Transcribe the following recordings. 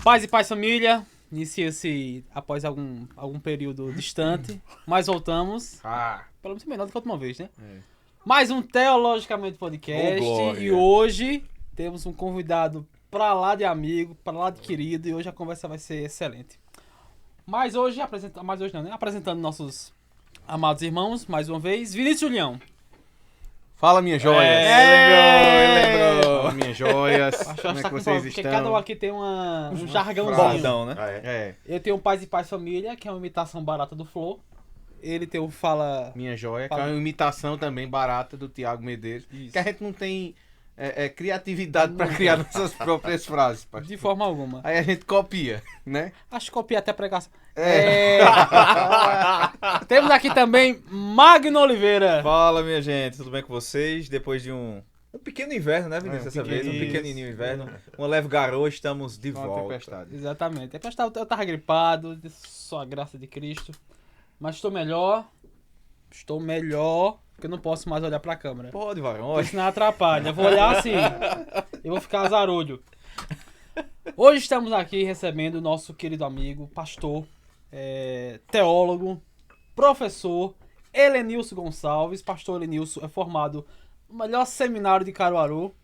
Paz e Paz Família, inicia-se após algum período distante, mas voltamos, pelo menos menor do que a última vez, né? Mais um Teologicamente Podcast, glória. e hoje temos um convidado pra lá de amigo, pra lá de querido, e hoje a conversa vai ser excelente. Mas hoje não, né? Apresentando nossos amados irmãos, mais uma vez, Vinícius Julião. Fala, minhas joias! Ele lembrou! Fala, minhas joias! Acho Como é que tá com vocês prova, porque estão? cada um aqui tem um jargãozinho. Bordão, né? É, Eu tenho Paz e Paz Família, que é uma imitação barata do Flow. Ele tem o Fala... minha joia, que é Fala. uma imitação também barata do Thiago Medeiros. Isso. Que a gente não tem criatividade pra criar nossas próprias frases, pastor. De forma alguma. Aí a gente copia, né? Acho que copiei até a pregação. Temos aqui também Magno Oliveira. Fala, minha gente, tudo bem com vocês? Depois de um pequeno inverno, né, Vinícius? Dessa vez, um pequenininho. pequenininho inverno. Uma leve garoa, estamos de Uma volta. tempestade. Exatamente. Eu tava gripado, só a graça de Cristo. Mas estou melhor. Porque eu não posso mais olhar pra câmera. Pode, varão. Porque senão atrapalha. Eu vou olhar assim. Eu vou ficar azarolho. Hoje estamos aqui recebendo o nosso querido amigo, pastor, teólogo, professor, Helenilson Gonçalves. Pastor Helenilson é formado no melhor seminário de Caruaru.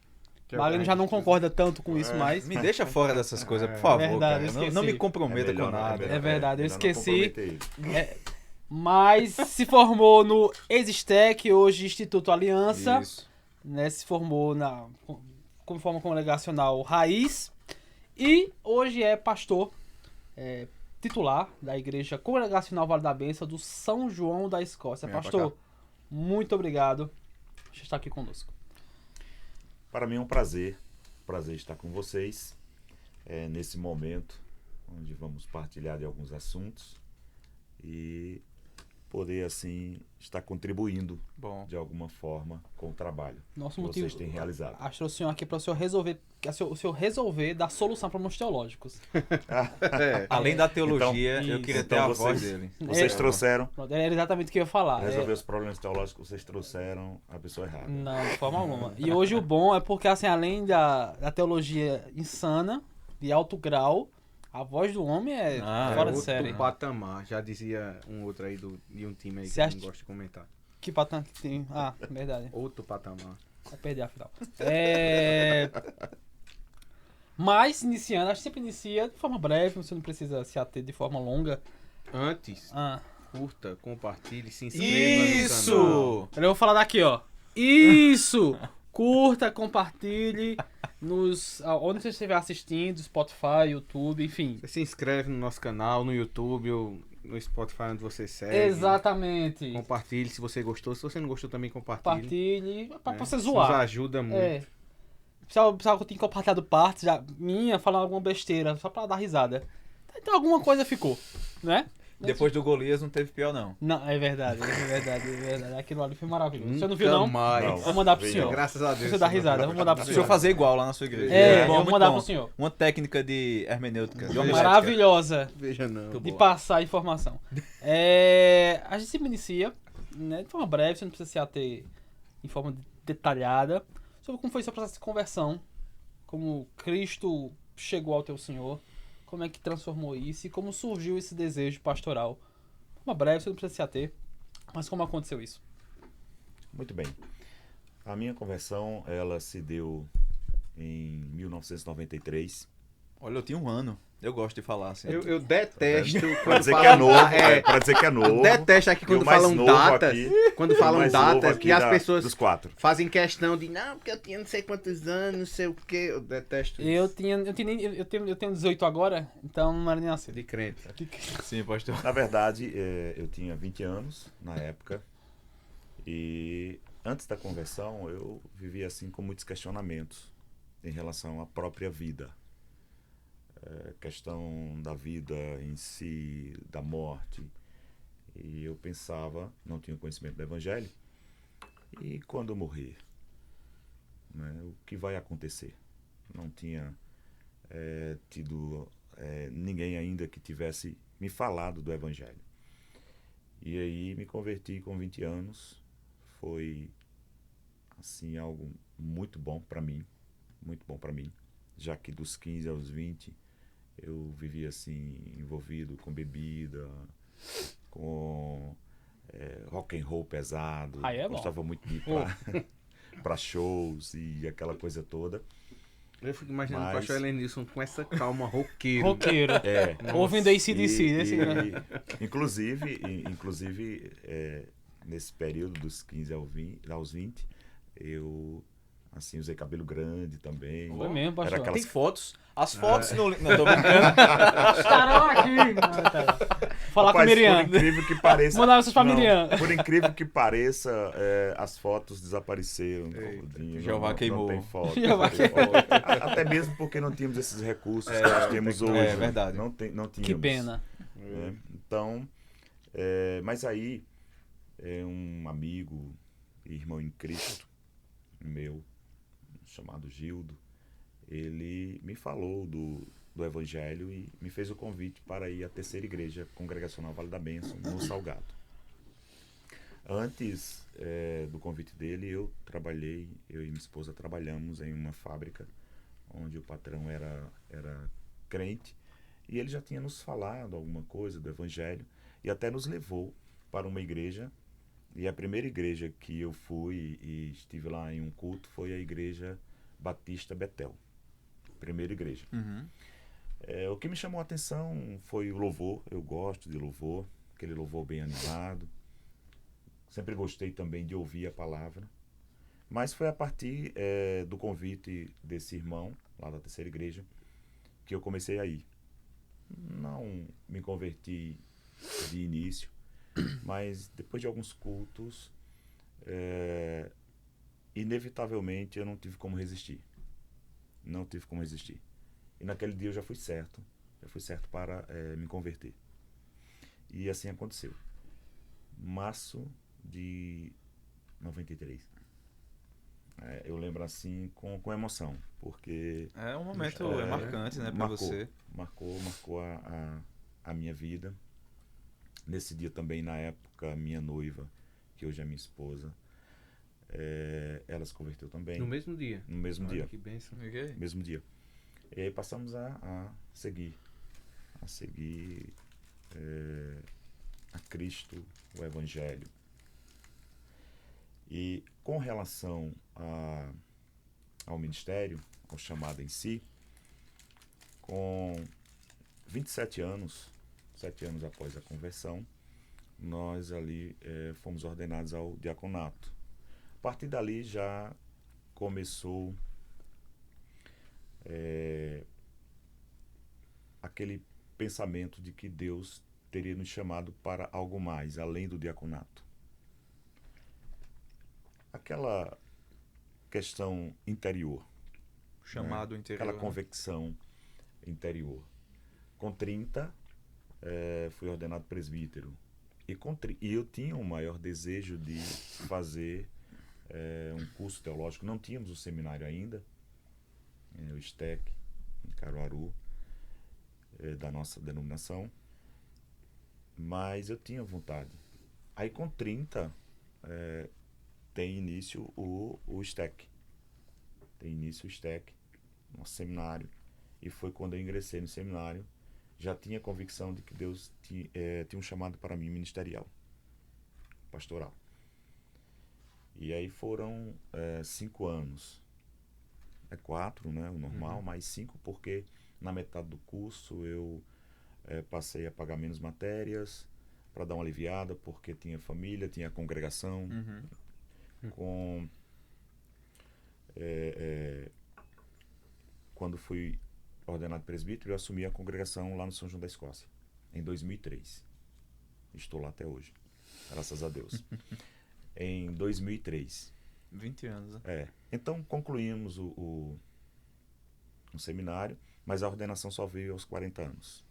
Magno já não concorda tanto com isso mais. Me deixa fora dessas coisas, por favor, verdade, eu cara. esqueci. Não me comprometa com nada. É verdade, eu esqueci. Mas se formou no Existec, hoje Instituto Aliança. Isso. Né, se formou como forma congregacional Raiz. E hoje é pastor titular da Igreja Congregacional Vale da Bênção do São João da Escócia. Venha Pastor, muito obrigado por estar aqui conosco. Para mim é um prazer estar com vocês nesse momento onde vamos partilhar de alguns assuntos e poder assim estar contribuindo Bom. de alguma forma com o trabalho Nosso que motivo. vocês têm realizado. Acho o senhor aqui para o senhor resolver, dar solução para problemas teológicos. Além da teologia, Então, eu queria isso. ter a Então, voz vocês- dele. Vocês trouxeram, Pronto, era exatamente o que eu ia falar. resolver os problemas teológicos, vocês trouxeram a pessoa errada. Não, de forma alguma. E hoje o bom é porque, assim, além da teologia insana, de alto grau, a voz do homem é fora de outro série. patamar, já dizia um outro aí de um time aí que Você eu acha- não gosto de comentar. Que patamar que tem? Ah, verdade. Outro patamar. Vai perder a final. Mas, iniciando, acho que sempre inicia de forma breve, você não precisa se ater de forma longa. Antes, Ah, curta, compartilhe, se inscreva no canal. Isso! eu vou falar daqui, ó. Isso! Curta, compartilhe onde você estiver assistindo, Spotify, YouTube, enfim. Você se inscreve no nosso canal, no YouTube ou no Spotify onde você segue. Exatamente. Compartilhe se você gostou. Se você não gostou, também compartilhe. Compartilhe, pra você Isso zoar. nos ajuda muito. É. Precisava que eu tinha compartilhado partes minha, falando alguma besteira, só pra dar risada. Então alguma coisa ficou, né? Depois do Golias não teve pior, não. Não, é verdade. Aquilo ali foi maravilhoso. Você não viu, Nunca não? mais. Não. Vou mandar pro Vi, senhor. não. Graças a Deus. Você dá risada, eu vou mandar pro Deixa eu senhor. fazer igual lá na sua igreja. É, Bom, eu vou muito mandar bom. pro senhor. Uma técnica de hermenêutica. De homilética. Maravilhosa Veja não. de passar a informação. A gente sempre inicia, né, de forma breve, você não precisa se ater em forma detalhada, sobre como foi seu processo de conversão, como Cristo chegou ao teu Senhor, como é que transformou isso e como surgiu esse desejo pastoral. De forma breve, você não precisa se ater, mas como aconteceu isso? Muito bem. A minha conversão, ela se deu em 1993. Olha, eu tinha um ano. Eu gosto de falar assim. Eu detesto Pra quando dizer que falam é novo, pra dizer que é Eu novo. detesto aqui E quando o mais falam novo datas. aqui, Quando o falam mais novo datas aqui que as pessoas dos quatro. fazem questão de não, porque eu tinha não sei quantos anos, não sei o que. Eu detesto Eu isso. tenho 18 agora, então não era nem nascido. De crente. Sim, pastor. Na verdade, eu tinha 20 anos na época e antes da conversão eu vivia assim com muitos questionamentos em relação à própria vida. Questão da vida em si, da morte. E eu pensava, não tinha conhecimento do Evangelho, e quando eu morrer, né, o que vai acontecer? Não tinha tido ninguém ainda que tivesse me falado do Evangelho. E aí me converti com 20 anos. Foi assim algo muito bom para mim, já que dos 15 aos 20 eu vivia assim, envolvido com bebida, com rock and roll pesado. Aí é bom. Gostava muito de ir pra shows e aquela coisa toda. Eu fico imaginando o Mas- pastor Helenilson com essa calma roqueiro. Roqueiro. É, Ouvindo AC/DC, né? Inclusive, nesse período dos 15 aos 20, eu assim, usei cabelo grande também. Foi mesmo, pastor. Era aquelas- Tem fotos. As fotos no... Não, tô brincando. Estarão aqui! Falar com a Rapaz, Miriam. Por incrível que pareça. Mandar vocês pra Não, Miriam. Por incrível que pareça, as fotos desapareceram. Todinho, Jeová não queimou. tem foto. Jeová não tem foto. Até mesmo porque não tínhamos esses recursos que nós temos hoje. É verdade. Não tínhamos. Que pena. Né? Então, mas aí, um amigo, irmão em Cristo, meu, chamado Gildo, ele me falou do Evangelho e me fez o convite para ir à terceira igreja congregacional Vale da Bênção, no Salgado. Antes do convite dele, eu e minha esposa trabalhamos em uma fábrica onde o patrão era crente e ele já tinha nos falado alguma coisa do Evangelho e até nos levou para uma igreja. E a primeira igreja que eu fui e estive lá em um culto foi a Igreja Batista Betel. Primeira igreja. Uhum. O que me chamou a atenção foi o louvor. Eu gosto de louvor, aquele louvor bem animado. Sempre gostei também de ouvir a palavra. Mas foi a partir do convite desse irmão, lá da terceira igreja, que eu comecei a ir. Não me converti de início, mas depois de alguns cultos, inevitavelmente eu não tive como resistir. Não tive como resistir. E naquele dia eu já fui certo. Já fui certo para me converter. E assim aconteceu. Março de 93. Eu lembro assim com emoção, porque É um momento marcante, né, pra marcou, você. Marcou a minha vida. Nesse dia também, na época, minha noiva, que hoje é minha esposa, ela se converteu também. No mesmo dia. No mesmo Olha dia. que bênção. Ok. Mesmo dia. E aí passamos a seguir. A seguir a Cristo, o Evangelho. E com relação ao ministério, ao chamado em si, com 27 anos, 7 anos após a conversão, nós ali fomos ordenados ao diaconato. A partir dali já começou aquele pensamento de que Deus teria nos chamado para algo mais, além do diaconato. Aquela questão interior, Chamado interior. aquela né? convicção interior. Com 30, fui ordenado presbítero. E eu tinha um maior desejo de fazer um curso teológico. Não tínhamos o seminário ainda, o STEC, em Caruaru, da nossa denominação. Mas eu tinha vontade. Aí com 30, tem início o STEC. Tem início o STEC, nosso seminário. E foi quando eu ingressei no seminário. Já tinha convicção de que Deus tinha um chamado para mim ministerial, pastoral. E aí foram 5 anos. 4, né, o normal, mais 5, porque na metade do curso eu passei a pagar menos matérias para dar uma aliviada, porque tinha família, tinha congregação. Quando fui ordenado presbítero, eu assumi a congregação lá no São João da Escócia, em 2003. Estou lá até hoje, graças a Deus. Em 2003. 20 anos, né? Então concluímos o seminário, mas a ordenação só veio aos 40 anos.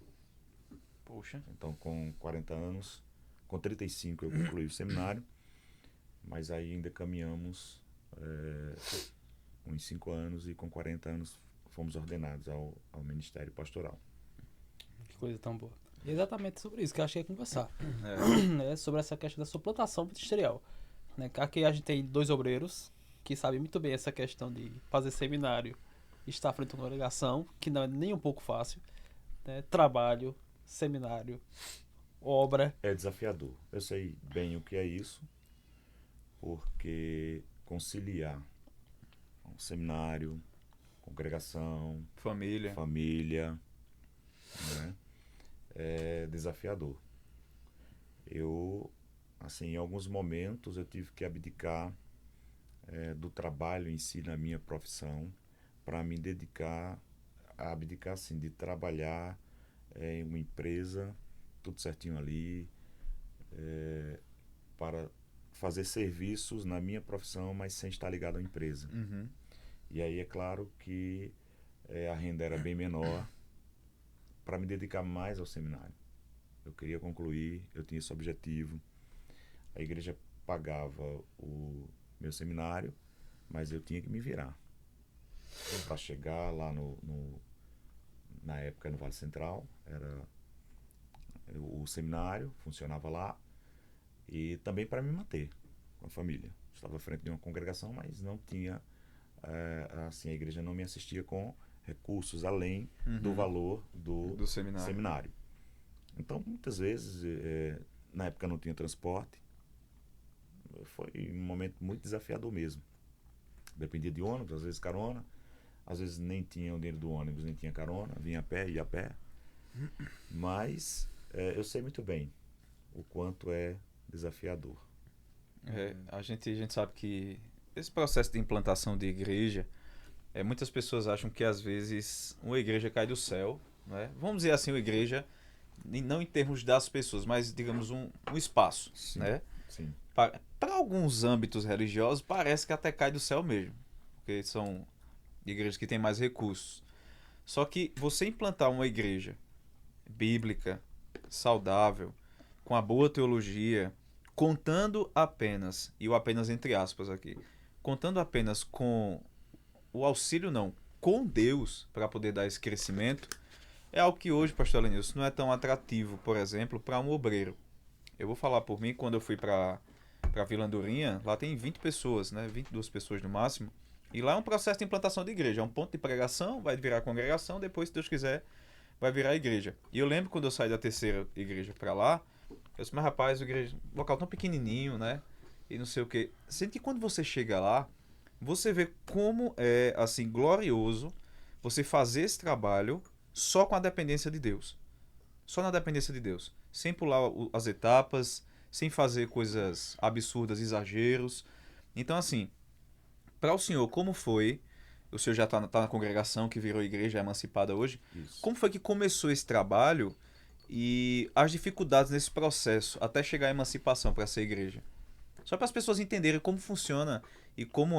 Poxa. Então com 40 anos, com 35 eu concluí o seminário, mas aí ainda caminhamos uns 5 anos e com 40 anos fomos ordenados ao ministério pastoral. Que coisa tão boa. E exatamente sobre isso que eu achei conversar. É. Sobre essa questão da suplantação ministerial. Né? Aqui a gente tem 2 obreiros que sabem muito bem essa questão de fazer seminário e estar à frente de uma congregação, que não é nem um pouco fácil. né? Trabalho, seminário, obra. É desafiador. Eu sei bem o que é isso, porque conciliar um seminário, congregação, Família. família, né, é desafiador. Eu, assim, em alguns momentos eu tive que abdicar do trabalho em si na minha profissão para me dedicar a abdicar assim de trabalhar em uma empresa, tudo certinho ali, para fazer serviços na minha profissão, mas sem estar ligado à empresa. Uhum. E aí é claro que a renda era bem menor para me dedicar mais ao seminário. Eu queria concluir, eu tinha esse objetivo. A igreja pagava o meu seminário, mas eu tinha que me virar para chegar lá na época no Vale Central, era o seminário, funcionava lá, e também para me manter com a família. Estava à frente de uma congregação, mas não tinha, assim, a igreja não me assistia com recursos além do valor do seminário. Então, muitas vezes, na época não tinha transporte, foi um momento muito desafiador mesmo. Dependia de ônibus, às vezes carona, às vezes nem tinha o dinheiro do ônibus, nem tinha carona, vinha a pé, ia a pé. Mas eu sei muito bem o quanto é desafiador. A gente sabe que esse processo de implantação de igreja, muitas pessoas acham que às vezes uma igreja cai do céu, né? Vamos dizer assim, uma igreja, não em termos das pessoas, mas digamos um espaço, Sim, né? sim. Para alguns âmbitos religiosos parece que até cai do céu mesmo, porque são igrejas que têm mais recursos. Só que você implantar uma igreja bíblica, saudável, com a boa teologia, contando apenas, e o apenas entre aspas aqui, contando apenas com o auxílio não, com Deus para poder dar esse crescimento, é algo que hoje, pastor Lenilson, não é tão atrativo, por exemplo, para um obreiro. Eu vou falar por mim, quando eu fui para Vila Andorinha, lá tem 20 pessoas, né? 22 pessoas no máximo. E lá é um processo de implantação de igreja. É um ponto de pregação, vai virar congregação, depois, se Deus quiser, vai virar igreja. E eu lembro quando eu saí da terceira igreja para lá, eu disse, mas rapaz, igreja, local tão pequenininho, né? E não sei o quê. Sendo que quando você chega lá, você vê como é, assim, glorioso você fazer esse trabalho só com a dependência de Deus. Só na dependência de Deus. Sem pular as etapas, sem fazer coisas absurdas, exageros. Então, assim, para o senhor, como foi? O senhor já está na congregação que virou igreja emancipada hoje. Isso. Como foi que começou esse trabalho e as dificuldades nesse processo até chegar à emancipação para essa igreja? Só para as pessoas entenderem como funciona e como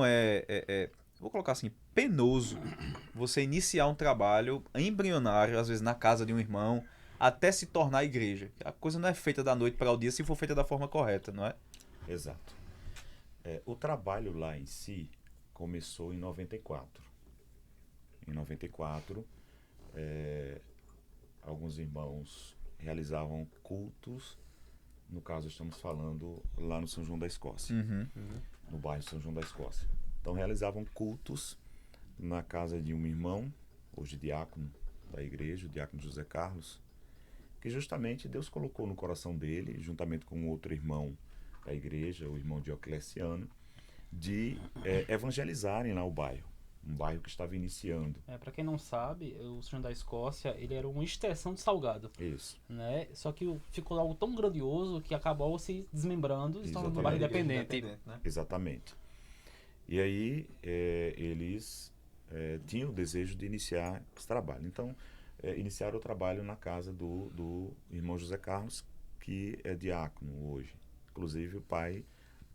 vou colocar assim, penoso você iniciar um trabalho embrionário, às vezes na casa de um irmão, até se tornar igreja. A coisa não é feita da noite para o dia se for feita da forma correta, não é? Exato. O trabalho lá em si começou em 94. Em 94, alguns irmãos realizavam cultos, no caso estamos falando lá no São João da Escócia, no bairro São João da Escócia. Então realizavam cultos na casa de um irmão, hoje diácono da igreja, o diácono José Carlos, que justamente Deus colocou no coração dele, juntamente com outro irmão da igreja, o irmão Diocleciano, de evangelizarem lá o bairro, um bairro que estava iniciando. Para quem não sabe, o São João da Escócia, ele era uma extensão de Salgado. Isso. Né? Só que ficou algo tão grandioso que acabou se desmembrando e se tornando um bairro independente. Né? Exatamente. E aí eles tinham o desejo de iniciar esse trabalho. Então, iniciaram o trabalho na casa do irmão José Carlos, que é diácono hoje. Inclusive o pai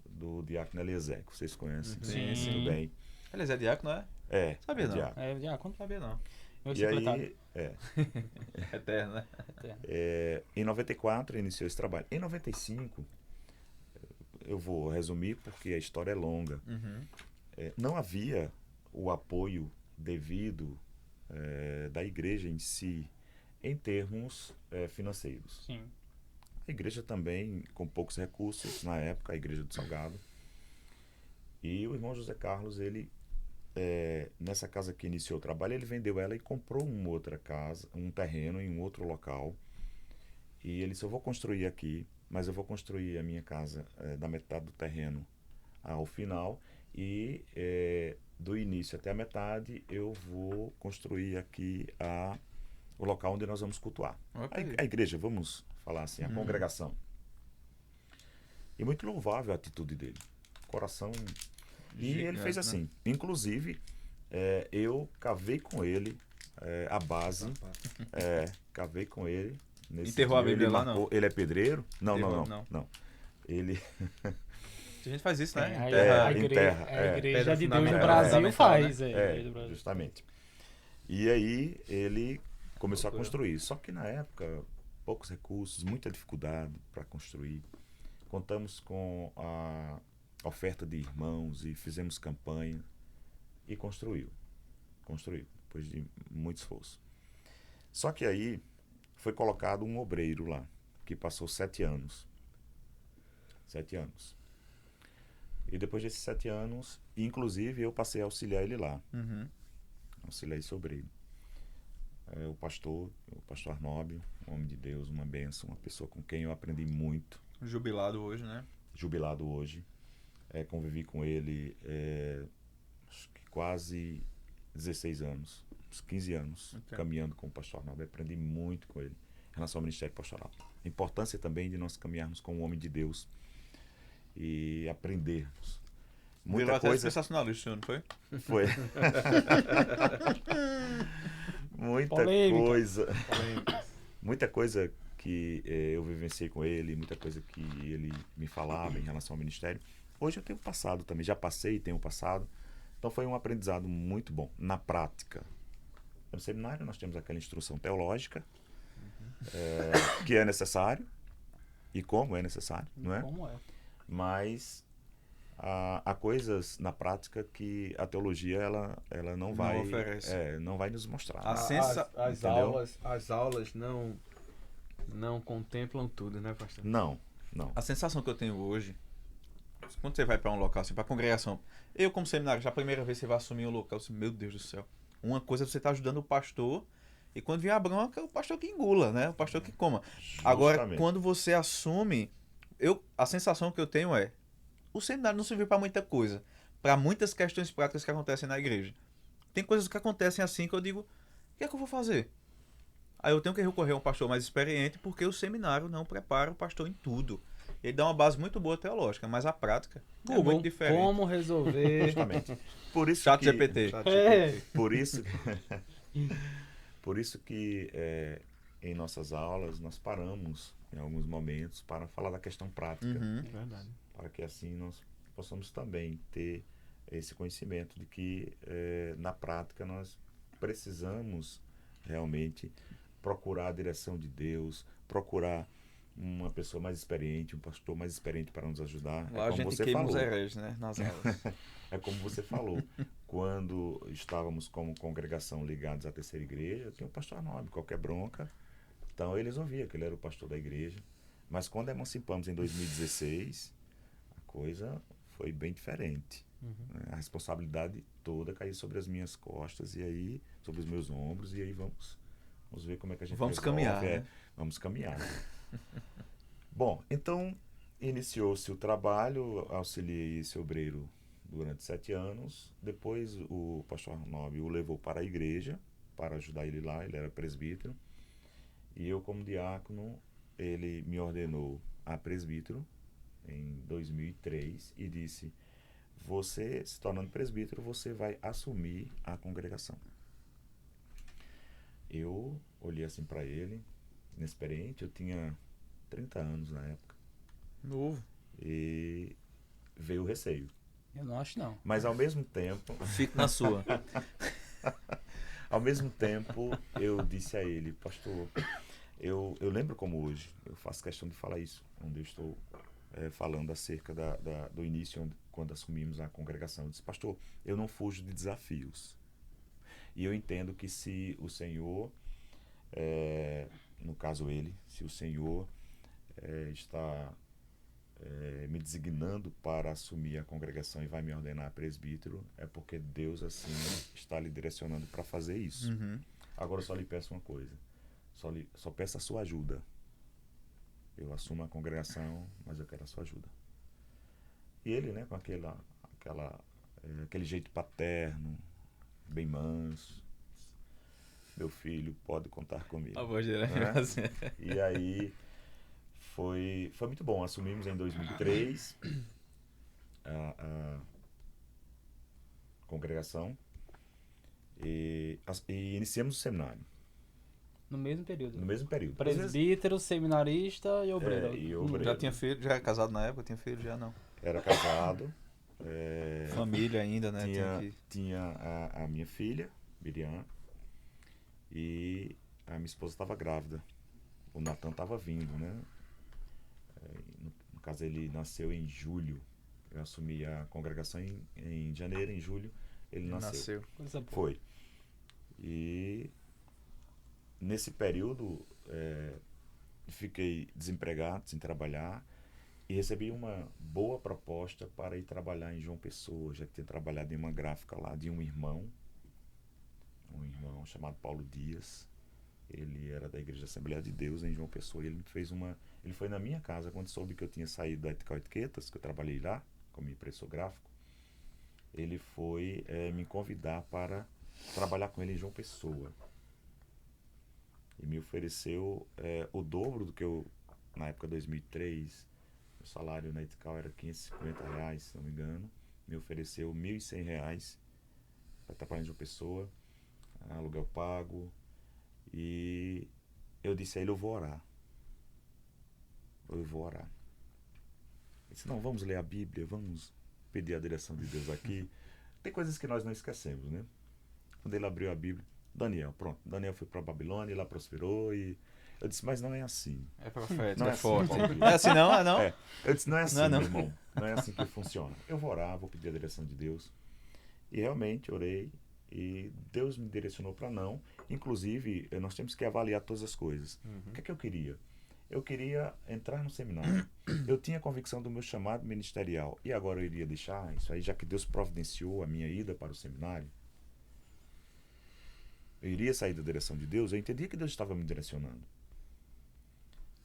do diácono Eliezer, que vocês conhecem muito bem. Eliezer é diácono, não é? Sabia não. Diácono. Diácono. Não sabia não. E aí, Eterno, né? em 94 iniciou esse trabalho. Em 95, eu vou resumir porque a história é longa. Não havia o apoio devido da igreja em si, em termos financeiros. Sim. A igreja também com poucos recursos, na época, a igreja do Salgado. E o irmão José Carlos, ele nessa casa que iniciou o trabalho, ele vendeu ela e comprou uma outra casa, um terreno em um outro local. E ele disse, eu vou construir aqui, mas eu vou construir a minha casa da metade do terreno ao final e do início até a metade eu vou construir aqui o local onde nós vamos cultuar. Ok. A igreja, vamos falar assim, a congregação. E muito louvável a atitude dele. Coração. E ele Gigante, fez né? assim. Inclusive, eu cavei com ele a base. Cavei com ele. Nesse Enterrou a dia, Bíblia ele lá, marcou- Ele é pedreiro? Não, Enterrou, não. Ele. A gente faz isso, né? A Enterra- igreja, enterra, a igreja pedra de Deus no fundamental, Brasil fundamental, faz. né? Igreja do Brasil. Justamente. E aí ele começou a Loucura. construir. Só que na época, poucos recursos, muita dificuldade para construir. Contamos com a oferta de irmãos e fizemos campanha e construiu. Construiu, depois de muito esforço. Só que aí foi colocado um obreiro lá, que passou 7 anos. 7 anos. E depois desses 7 anos, inclusive eu passei a auxiliar ele lá. Uhum. Auxiliar esse obreiro. O pastor Arnóbio, um homem de Deus, uma bênção, uma pessoa com quem eu aprendi muito, Jubilado hoje, né? jubilado hoje. Convivi com ele acho que quase 16 anos, uns 15 anos, Ok. caminhando com o pastor Arnóbio. Aprendi muito com ele em relação ao ministério pastoral. A importância também de nós caminharmos com um homem de Deus e aprendermos. Virou Muita até coisa sensacionalista, senhor, não foi? foi. Muita Polêmica. coisa. Muita coisa que eu vivenciei com ele, muita coisa que ele me falava em relação ao ministério. Hoje eu tenho passado também, já passei e tenho passado. Então foi um aprendizado muito bom, na prática. No seminário nós temos aquela instrução teológica, que é necessário, e como é necessário, não é? Como é? Mas há coisas na prática que a teologia ela não vai oferece. não vai nos mostrar. A sensa- Entendeu? As aulas não contemplam tudo, né, pastor? Não. A sensação que eu tenho hoje, quando você vai para um local, assim, para congregação, eu como seminário, já a primeira vez que você vai assumir um local, assim, meu Deus do céu. Uma coisa é você estar ajudando o pastor, e quando vier a bronca, é o pastor que engula, né? O pastor que coma. Agora, Justamente. quando você assume, a sensação que eu tenho é, o seminário não serviu para muita coisa, para muitas questões práticas que acontecem na igreja. Tem coisas que acontecem assim que eu digo, o que é que eu vou fazer? Aí eu tenho que recorrer a um pastor mais experiente, porque o seminário não prepara o pastor em tudo. Ele dá uma base muito boa teológica, mas a prática é Google, muito diferente. como resolver. Justamente. Por isso Chat que, GPT. É. Por isso, por isso que em nossas aulas nós paramos em alguns momentos para falar da questão prática, Uhum. Verdade. para que assim nós possamos também ter esse conhecimento de que na prática nós precisamos realmente procurar a direção de Deus, procurar uma pessoa mais experiente, um pastor mais experiente para nos ajudar. Lá a como gente você queima os falou. hereges, né? Nas aulas. É como você falou, quando estávamos como congregação ligados à terceira igreja, tinha o pastor Arnóbio, qualquer bronca. Então eles ouviam que ele era o pastor da igreja. Mas quando emancipamos em 2016, a coisa foi bem diferente. Né? A responsabilidade toda caiu sobre as minhas costas e aí sobre os meus ombros e aí vamos ver como é que a gente Vamos resolve. caminhar, né? Vamos caminhar. Bom, então iniciou-se o trabalho, auxiliei esse obreiro durante 7 anos. Depois o pastor Arnóbio o levou para a igreja para ajudar ele lá, ele era presbítero. E eu, como diácono, ele me ordenou a presbítero em 2003 e disse: você, se tornando presbítero, você vai assumir a congregação. Eu olhei assim para ele, inexperiente, eu tinha 30 anos na época, Novo. e veio o receio. Eu não acho, não. Mas ao mesmo tempo, Fique na sua. eu disse a ele: pastor, eu lembro como hoje, eu faço questão de falar isso, onde eu estou falando acerca do início, quando assumimos a congregação. Eu disse: pastor, eu não fujo de desafios. E eu entendo que se o Senhor, no caso ele, se o Senhor está me designando para assumir a congregação e vai me ordenar presbítero, é porque Deus assim está lhe direcionando para fazer isso. Uhum. Agora eu só lhe peço uma coisa, só peço a sua ajuda. Eu assumo a congregação, mas eu quero a sua ajuda. E ele, né, com aquele jeito paterno, bem manso, meu filho, pode contar comigo. A voz dele é Né? assim. E aí foi muito bom. Assumimos em 2003 a congregação e iniciamos o seminário No mesmo período. no mesmo período. Às vezes, Presbítero, seminarista e obreiro. e obreiro. Já tinha filho? Já era casado na época? Tinha filho? Já não. era casado, Família ainda, né? tinha a minha filha, Miriam, e a minha esposa estava grávida. O Natan estava vindo, né? No caso, ele nasceu em julho. Eu assumi a congregação em janeiro, em julho ele nasceu. Coisa boa. Foi. E nesse período fiquei desempregado, sem trabalhar, e recebi uma boa proposta para ir trabalhar em João Pessoa, já que tinha trabalhado em uma gráfica lá de um irmão chamado Paulo Dias. Ele era da Igreja Assembleia de Deus em João Pessoa. E ele foi na minha casa quando soube que eu tinha saído da Ethical Etiquetas, que eu trabalhei lá como impressor gráfico. Ele foi me convidar para trabalhar com ele em João Pessoa. E me ofereceu o dobro do que eu, na época de 2003, o salário na Ethical era R$550, se não me engano. Me ofereceu R$1.100 para trabalhar em João Pessoa, aluguel pago. E eu disse a ele, eu vou orar. Ele disse, não, vamos ler a Bíblia, vamos pedir a direção de Deus aqui. Tem coisas que nós não esquecemos, né? Quando ele abriu a Bíblia, Daniel foi para a Babilônia, e lá prosperou, e eu disse, mas não é assim. É profético, Não é é assim, forte. Paulo. Não é assim não? É não? Eu disse, não é assim, Não é não. meu irmão. Não é assim que funciona. Eu vou orar, vou pedir a direção de Deus. E realmente orei, e Deus me direcionou para não. Inclusive, nós temos que avaliar todas as coisas. O que é que eu queria? Eu queria entrar no seminário. Eu tinha convicção do meu chamado ministerial. E agora eu iria deixar isso aí, já que Deus providenciou a minha ida para o seminário. Eu iria sair da direção de Deus. Eu entendia que Deus estava me direcionando.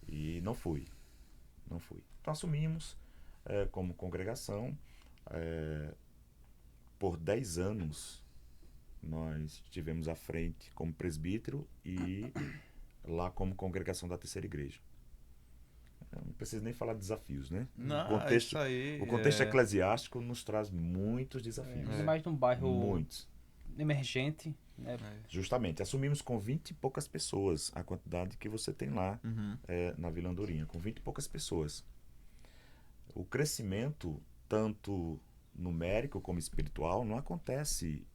E não fui. Então assumimos como congregação. Por 10 anos nós estivemos à frente como presbítero e lá como congregação da Terceira Igreja. Eu não preciso nem falar de desafios, né? Não, o contexto eclesiástico nos traz muitos desafios. Ainda mais num bairro Muitos. emergente, né? Justamente. Assumimos com 20 e poucas pessoas a quantidade que você tem lá na Vila Andorinha, com 20 e poucas pessoas. O crescimento, tanto numérico como espiritual, não acontece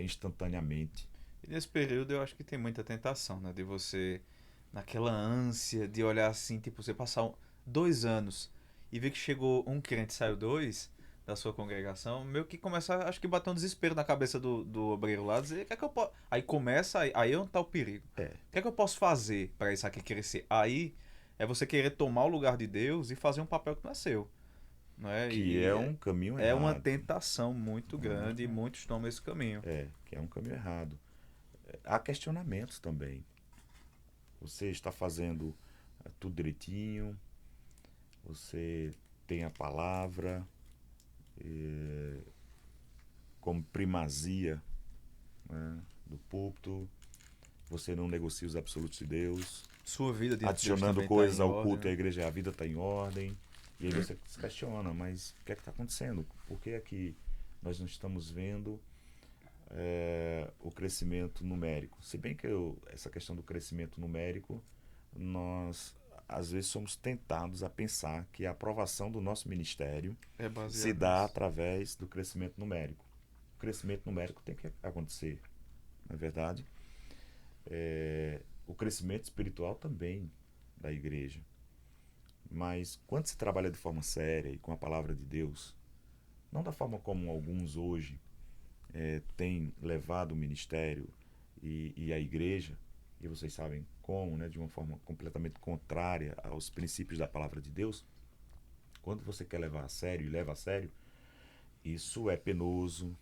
instantaneamente. E nesse período eu acho que tem muita tentação, né? De você, naquela ânsia de olhar assim, tipo, você passar 2 anos e ver que chegou um crente e saiu 2 da sua congregação, meio que começa, acho que bater um desespero na cabeça do obreiro lá, dizer, o que é que eu posso... Aí começa, aí é onde tá o perigo. O que é que eu posso fazer para isso aqui crescer? Aí é você querer tomar o lugar de Deus e fazer um papel que não é seu. Não é? Que é um caminho errado. É uma tentação muito grande e muitos tomam esse caminho. Que é um caminho errado. Há questionamentos também. Você está fazendo tudo direitinho, você tem a palavra como primazia, né, do púlpito, você não negocia os absolutos de Deus, Sua vida diante de Deus adicionando também coisas tá em ao ordem, culto, né? a igreja, a vida está em ordem, e aí você se questiona, mas o que é que está acontecendo? Por que é que nós não estamos vendo o crescimento numérico? Se bem que essa questão do crescimento numérico, nós às vezes somos tentados a pensar que a aprovação do nosso ministério É baseado se dá nisso. através do crescimento numérico. O crescimento numérico tem que acontecer, não é verdade? O crescimento espiritual também da igreja. Mas quando se trabalha de forma séria e com a palavra de Deus, não da forma como alguns hoje têm levado o ministério e a igreja, e vocês sabem como, né, de uma forma completamente contrária aos princípios da palavra de Deus, quando você quer levar a sério e leva a sério, isso é penoso,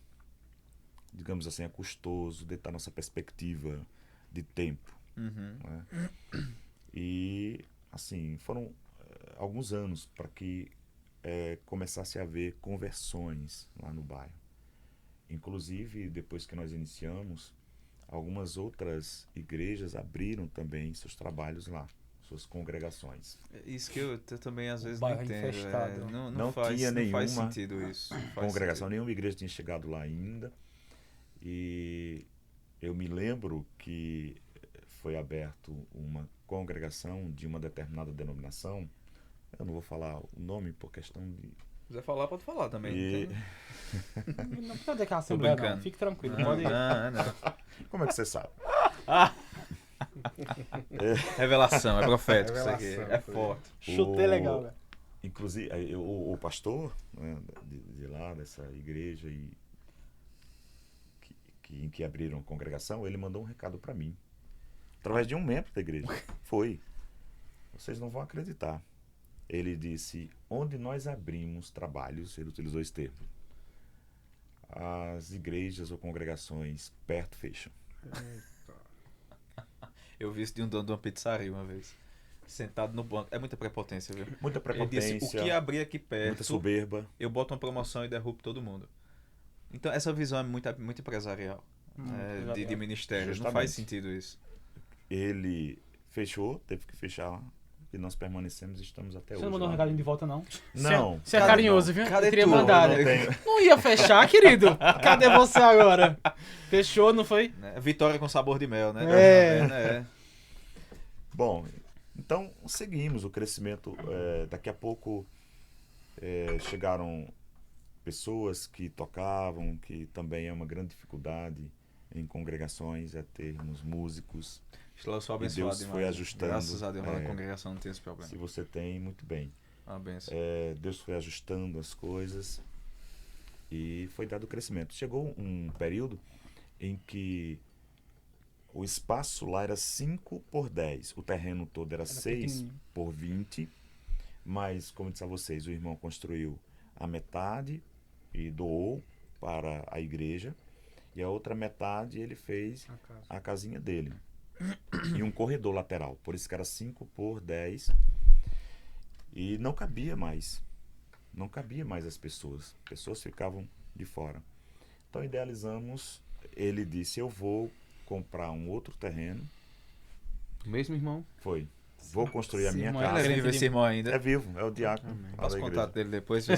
digamos assim, é custoso, dentro da nossa perspectiva de tempo. Uhum. Né? E, assim, foram alguns anos para que começasse a haver conversões lá no bairro. Inclusive, depois que nós iniciamos, algumas outras igrejas abriram também seus trabalhos lá, suas congregações. Isso que eu também às vezes não bairro entendo. infestado. Não faz, tinha não faz nenhuma sentido isso. Não faz Congregação, sentido. nenhuma igreja tinha chegado lá ainda. E eu me lembro que foi aberto uma congregação de uma determinada denominação. Eu não vou falar o nome por questão de... Se quiser falar, pode falar também. E... Não precisa ter aquela assembleia, não. brincando. Fique tranquilo. Não, Pode... não. Como é que você sabe? Revelação, é profético isso Revelação, aqui. É foi. forte. Chutei legal, velho. Inclusive, o pastor, né, de lá, dessa igreja, em que abriram a congregação, ele mandou um recado para mim. Através de um membro da igreja. Foi. Vocês não vão acreditar. Ele disse, onde nós abrimos trabalhos, ele utilizou esse termo, as igrejas ou congregações perto fecham. Eu vi isso de um dono de uma pizzaria uma vez. Sentado no banco. É muita prepotência, viu? Muita Ele prepotência, disse, o que abrir aqui muita perto, soberba. eu boto uma promoção e derrubo todo mundo. Então essa visão é muito empresarial. De ministério. Não Justamente. faz sentido isso. Ele fechou, teve que fechar, e nós permanecemos e estamos até Você hoje. não mandou um lá. recadinho de volta, não? Não. Você é Cadê- carinhoso, viu? Cadê Eu teria tu? mandado. Eu não tenho. Não ia fechar, querido. Cadê você agora? Fechou, não foi? Né? Vitória com sabor de mel, né? É. É. Bom, então seguimos o crescimento. Daqui a pouco chegaram pessoas que tocavam, que também é uma grande dificuldade em congregações, é termos músicos. Eu sou E abençoado Deus demais. foi ajustando. Graças a Deus, na congregação não tem esse problema. Se você tem, muito bem. Uma benção. Deus foi ajustando as coisas e foi dado o crescimento. Chegou um período em que o espaço lá era 5x10. O terreno todo era 6x20. Mas, como eu disse a vocês, o irmão construiu a metade e doou para a igreja. E a outra metade ele fez a casinha dele. E um corredor lateral. Por isso que era 5x10. E não cabia mais. Não cabia mais as pessoas. As pessoas ficavam de fora. Então idealizamos. Ele disse, eu vou comprar um outro terreno. O mesmo irmão? Foi. Vou construir a Esse minha irmão Ele é casa. vivo esse irmão ainda. É vivo, é o diácono. lá Passa da o igreja. contato dele depois. Você...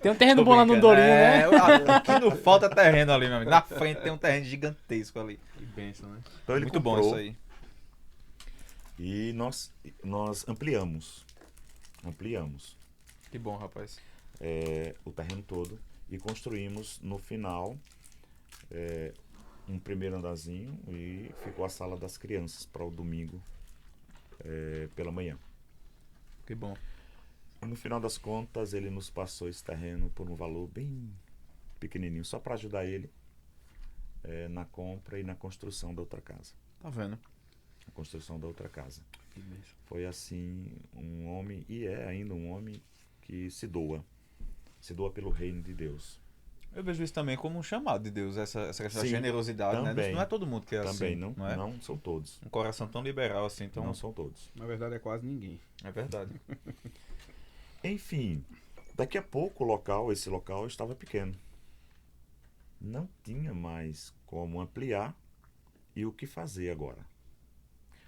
Tem um terreno bom lá no Dorinho, né? O que não falta é terreno ali, meu amigo. Na frente tem um terreno gigantesco ali. Que bênção, né? Então ele Muito bom comprou isso aí. E nós ampliamos. Ampliamos Que bom, rapaz. o terreno todo e construímos no final um primeiro andarzinho e ficou a sala das crianças para o domingo pela manhã. Que bom. E no final das contas ele nos passou esse terreno por um valor bem pequenininho, só para ajudar ele na compra e na construção da outra casa. Tá vendo? A construção da outra casa. Que bênção. Foi assim um homem, e é ainda um homem que se doa pelo reino de Deus. Eu vejo isso também como um chamado de Deus, essa Sim, generosidade, né? também. Não é todo mundo que é Também assim, não, é? não são todos. Um coração tão liberal assim, então Não são todos. Na verdade é quase ninguém. é verdade. Enfim, daqui a pouco esse local estava pequeno. Não tinha mais como ampliar e o que fazer agora.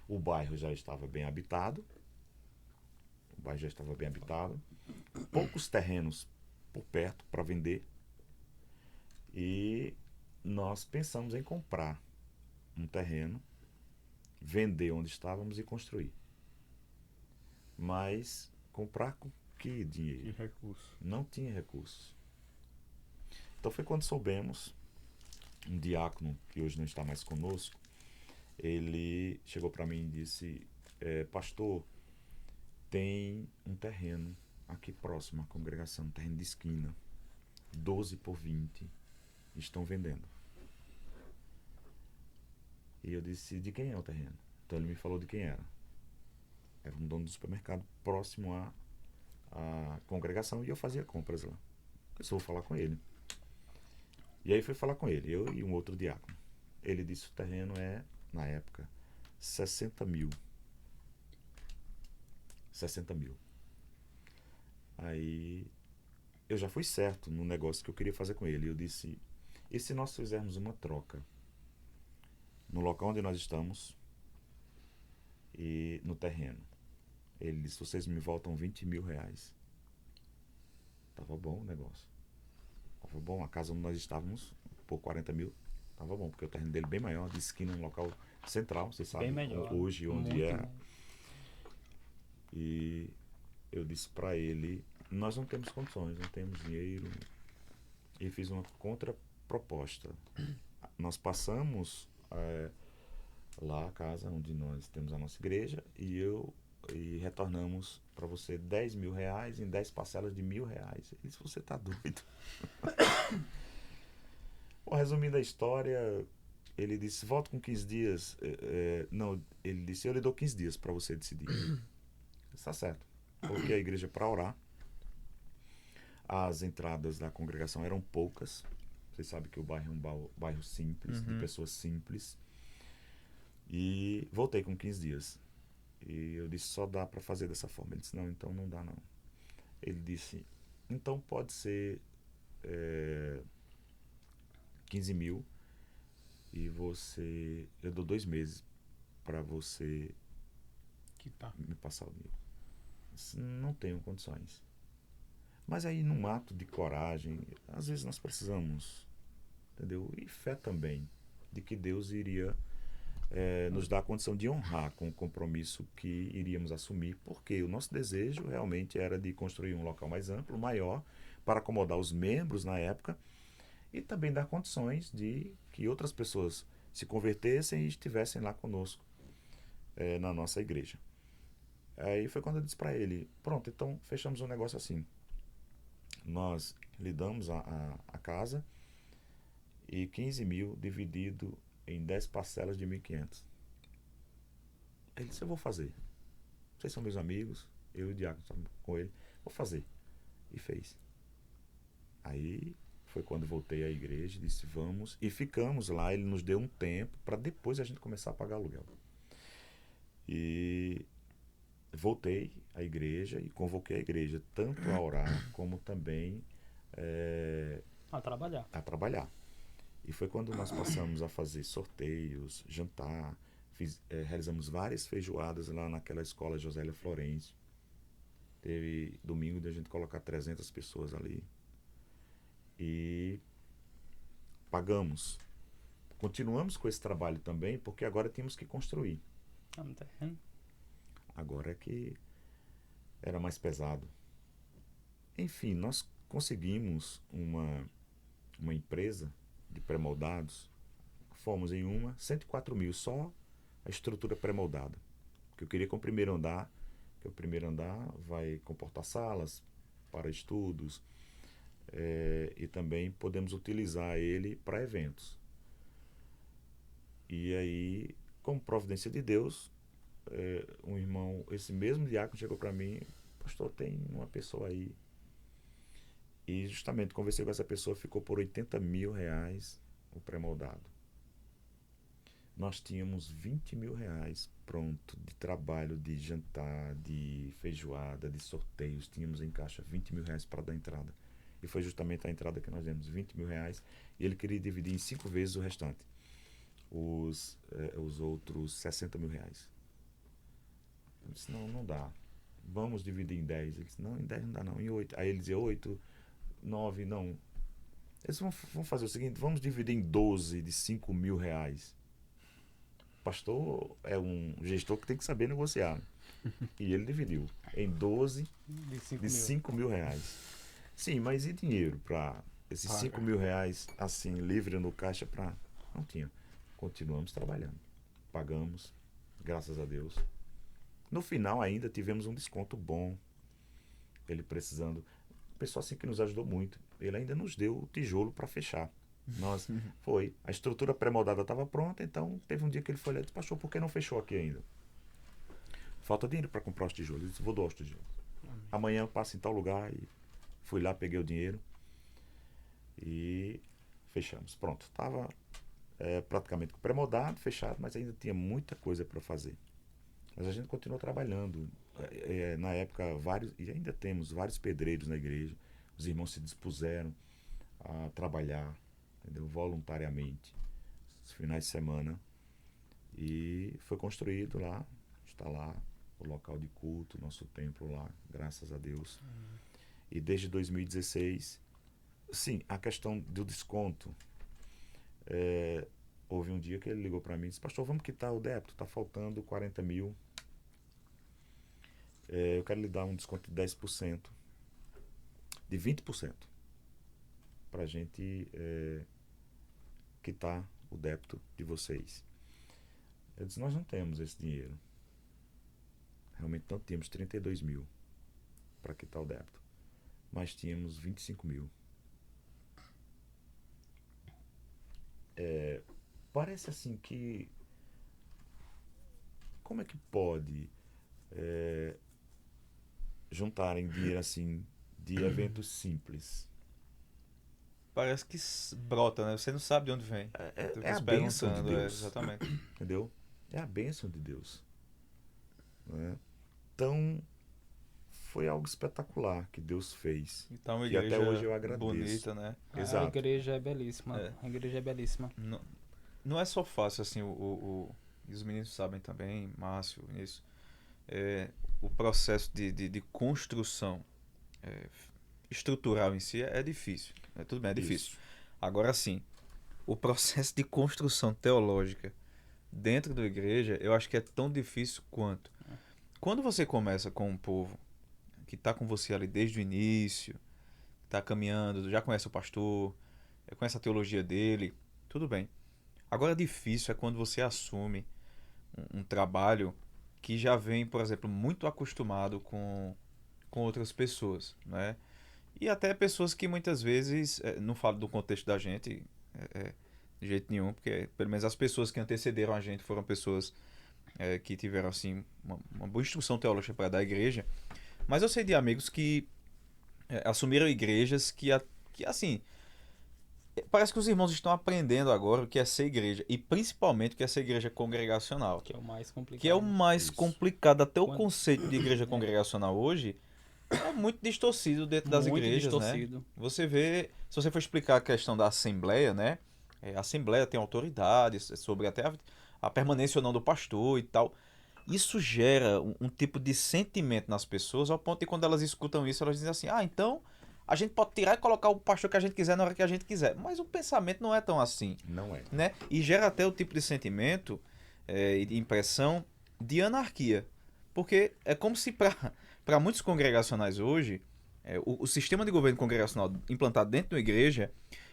O bairro já estava bem habitado. Poucos terrenos por perto para vender. E nós pensamos em comprar um terreno, vender onde estávamos e construir. Mas comprar com que dinheiro? Que recurso. Não tinha recursos. Então foi quando soubemos, um diácono que hoje não está mais conosco, ele chegou para mim e disse, pastor, tem um terreno aqui próximo à congregação, um terreno de esquina, 12x20, estão vendendo. E eu disse, de quem é o terreno? Então ele me falou de quem era. Era um dono do supermercado próximo a congregação e eu fazia compras lá. Eu só vou falar com ele. E aí fui falar com ele, eu e um outro diácono. Ele disse: o terreno é, na época, 60 mil. 60 mil. Aí eu já fui certo no negócio que eu queria fazer com ele. Eu disse: e se nós fizermos uma troca no local onde nós estamos e no terreno? Ele disse: vocês me voltam 20 mil reais. Tava bom o negócio. Tava bom. A casa onde nós estávamos, por 40 mil, tava bom, porque o terreno dele é bem maior, de esquina, um local central, você sabe, Bem melhor. hoje, onde Muito é. melhor. E eu disse para ele: nós não temos condições, não temos dinheiro. E fiz uma contraproposta. Nós passamos lá a casa onde nós temos a nossa igreja e retornamos para você 10 mil reais em 10 parcelas de R$1.000. Ele disse: você tá doido. Bom, resumindo a história, ele disse: volto com 15 dias. Não, ele disse: eu lhe dou 15 dias para você decidir. Está certo. Coloquei a igreja para orar. As entradas da congregação eram poucas. Vocês sabem que o bairro é um bairro simples, de pessoas simples. E voltei com 15 dias. E eu disse: só dá para fazer dessa forma. Ele disse: não, então não dá não. Ele disse: então pode ser 15 mil e eu dou 2 meses para você Que tá. me passar o dinheiro. Eu disse: não tenho condições. Mas aí, num ato de coragem, às vezes nós precisamos, entendeu? E fé também, de que Deus iria nos dar a condição de honrar com o compromisso que iríamos assumir, porque o nosso desejo realmente era de construir um local mais amplo, maior, para acomodar os membros na época e também dar condições de que outras pessoas se convertessem e estivessem lá conosco na nossa igreja. Aí foi quando eu disse para ele: pronto, então fechamos um negócio assim. Nós lhe damos a casa e 15 mil dividido em 10 parcelas de 1.500. Ele disse: eu vou fazer. Vocês são meus amigos, eu e o Diácono estamos com ele, vou fazer. E fez. Aí foi quando voltei à igreja, disse: vamos. E ficamos lá, ele nos deu um tempo para depois a gente começar a pagar aluguel. E voltei à igreja e convoquei a igreja tanto a orar como também A trabalhar. a trabalhar. E foi quando nós passamos a fazer sorteios, jantar, realizamos várias feijoadas lá naquela escola Josélia Florencio. Teve domingo de a gente colocar 300 pessoas ali. E pagamos. Continuamos com esse trabalho também, porque agora tínhamos que construir. Ah, no terreno. Agora é que era mais pesado. Enfim, nós conseguimos uma empresa de pré-moldados. Fomos em 104 mil, só a estrutura pré-moldada. Porque eu queria com o primeiro andar, que o primeiro andar vai comportar salas para estudos, e também podemos utilizar ele para eventos. E aí, como providência de Deus, um irmão, esse mesmo diácono chegou para mim: pastor, tem uma pessoa aí. E justamente conversei com essa pessoa, ficou por 80 mil reais o pré-moldado. Nós tínhamos 20 mil reais pronto de trabalho, de jantar, de feijoada, de sorteios. Tínhamos em caixa 20 mil reais para dar entrada. E foi justamente a entrada que nós demos, 20 mil reais. E ele queria dividir em 5 vezes o restante. Os outros 60 mil reais. Eu disse: não dá. Vamos dividir em 10. Ele disse: não, em 10 não dá não, em 8. Aí ele dizia: 8, 9, não. Eles vão fazer o seguinte: vamos dividir em 12 de 5 mil reais. O pastor é um gestor que tem que saber negociar. E ele dividiu em 12 de 5 mil reais. Sim, mas e dinheiro para esses 5 mil reais assim, livre no caixa para... Não tinha. Continuamos trabalhando. Pagamos, graças a Deus. No final ainda tivemos um desconto bom. Ele precisando... Pessoa assim que nos ajudou muito. Ele ainda nos deu o tijolo para fechar. Foi. A estrutura pré-moldada estava pronta, então teve um dia que ele foi lá e disse: pastor, por que não fechou aqui ainda? Falta dinheiro para comprar os tijolos. Ele disse: vou doar os tijolos. Amém. amanhã eu passo em tal lugar. E fui lá, peguei o dinheiro e fechamos. Pronto, estava praticamente pré-moldado, fechado, mas ainda tinha muita coisa para fazer. Mas a gente continuou trabalhando. Na época, e ainda temos vários pedreiros na igreja. Os irmãos se dispuseram a trabalhar, entendeu? Voluntariamente, os finais de semana. E foi construído lá, está lá o local de culto, nosso templo lá, graças a Deus. E desde 2016, sim, a questão do desconto, houve um dia que ele ligou para mim e disse: pastor, vamos quitar o débito, está faltando 40 mil. Eu quero lhe dar um desconto de 10%, de 20%, para a gente quitar o débito de vocês. Eu disse: nós não temos esse dinheiro. Realmente não tínhamos 32 mil para quitar o débito, mas tínhamos 25 mil. Parece assim que... Como é que pode juntarem dinheiro assim de eventos simples? Parece que brota, né? Você não sabe de onde vem. É a bênção de Deus. Exatamente. Entendeu? É a bênção de Deus. Né? Então, foi algo espetacular que Deus fez. Então, uma E igreja até hoje eu agradeço. bonita, né? Exato. A igreja é belíssima. É. A igreja é belíssima. Não é só fácil, assim, e os meninos sabem também, Márcio, isso. O processo de construção estrutural em si é difícil. Tudo bem, é difícil. Isso. Agora sim, o processo de construção teológica dentro da igreja, eu acho que é tão difícil quanto. Quando você começa com um povo que está com você ali desde o início, está caminhando, já conhece o pastor, conhece a teologia dele, tudo bem. Agora, difícil é quando você assume um trabalho que já vem, por exemplo, muito acostumado com outras pessoas, né? E até pessoas que muitas vezes, não falo do contexto da gente de jeito nenhum, porque pelo menos as pessoas que antecederam a gente foram pessoas que tiveram assim uma boa instrução teológica para dar à igreja. Mas eu sei de amigos que assumiram igrejas que assim, parece que os irmãos estão aprendendo agora o que é ser igreja, e principalmente o que é ser igreja congregacional. Que é o mais complicado. Que é o mais Isso. complicado. Até o Quando- conceito de igreja congregacional hoje é muito distorcido dentro das Muito igrejas, distorcido. né? Você vê, se você for explicar a questão da assembleia, né? A assembleia tem autoridade sobre até a permanência ou não do pastor e tal. Isso gera um tipo de sentimento nas pessoas, ao ponto de quando elas escutam isso, elas dizem assim: ah, então a gente pode tirar e colocar o pastor que a gente quiser na hora que a gente quiser. Mas o pensamento não é tão assim, Não é. né? E gera até o tipo de sentimento e de impressão de anarquia. Porque é como se para muitos congregacionais hoje, o sistema de governo congregacional implantado dentro da igreja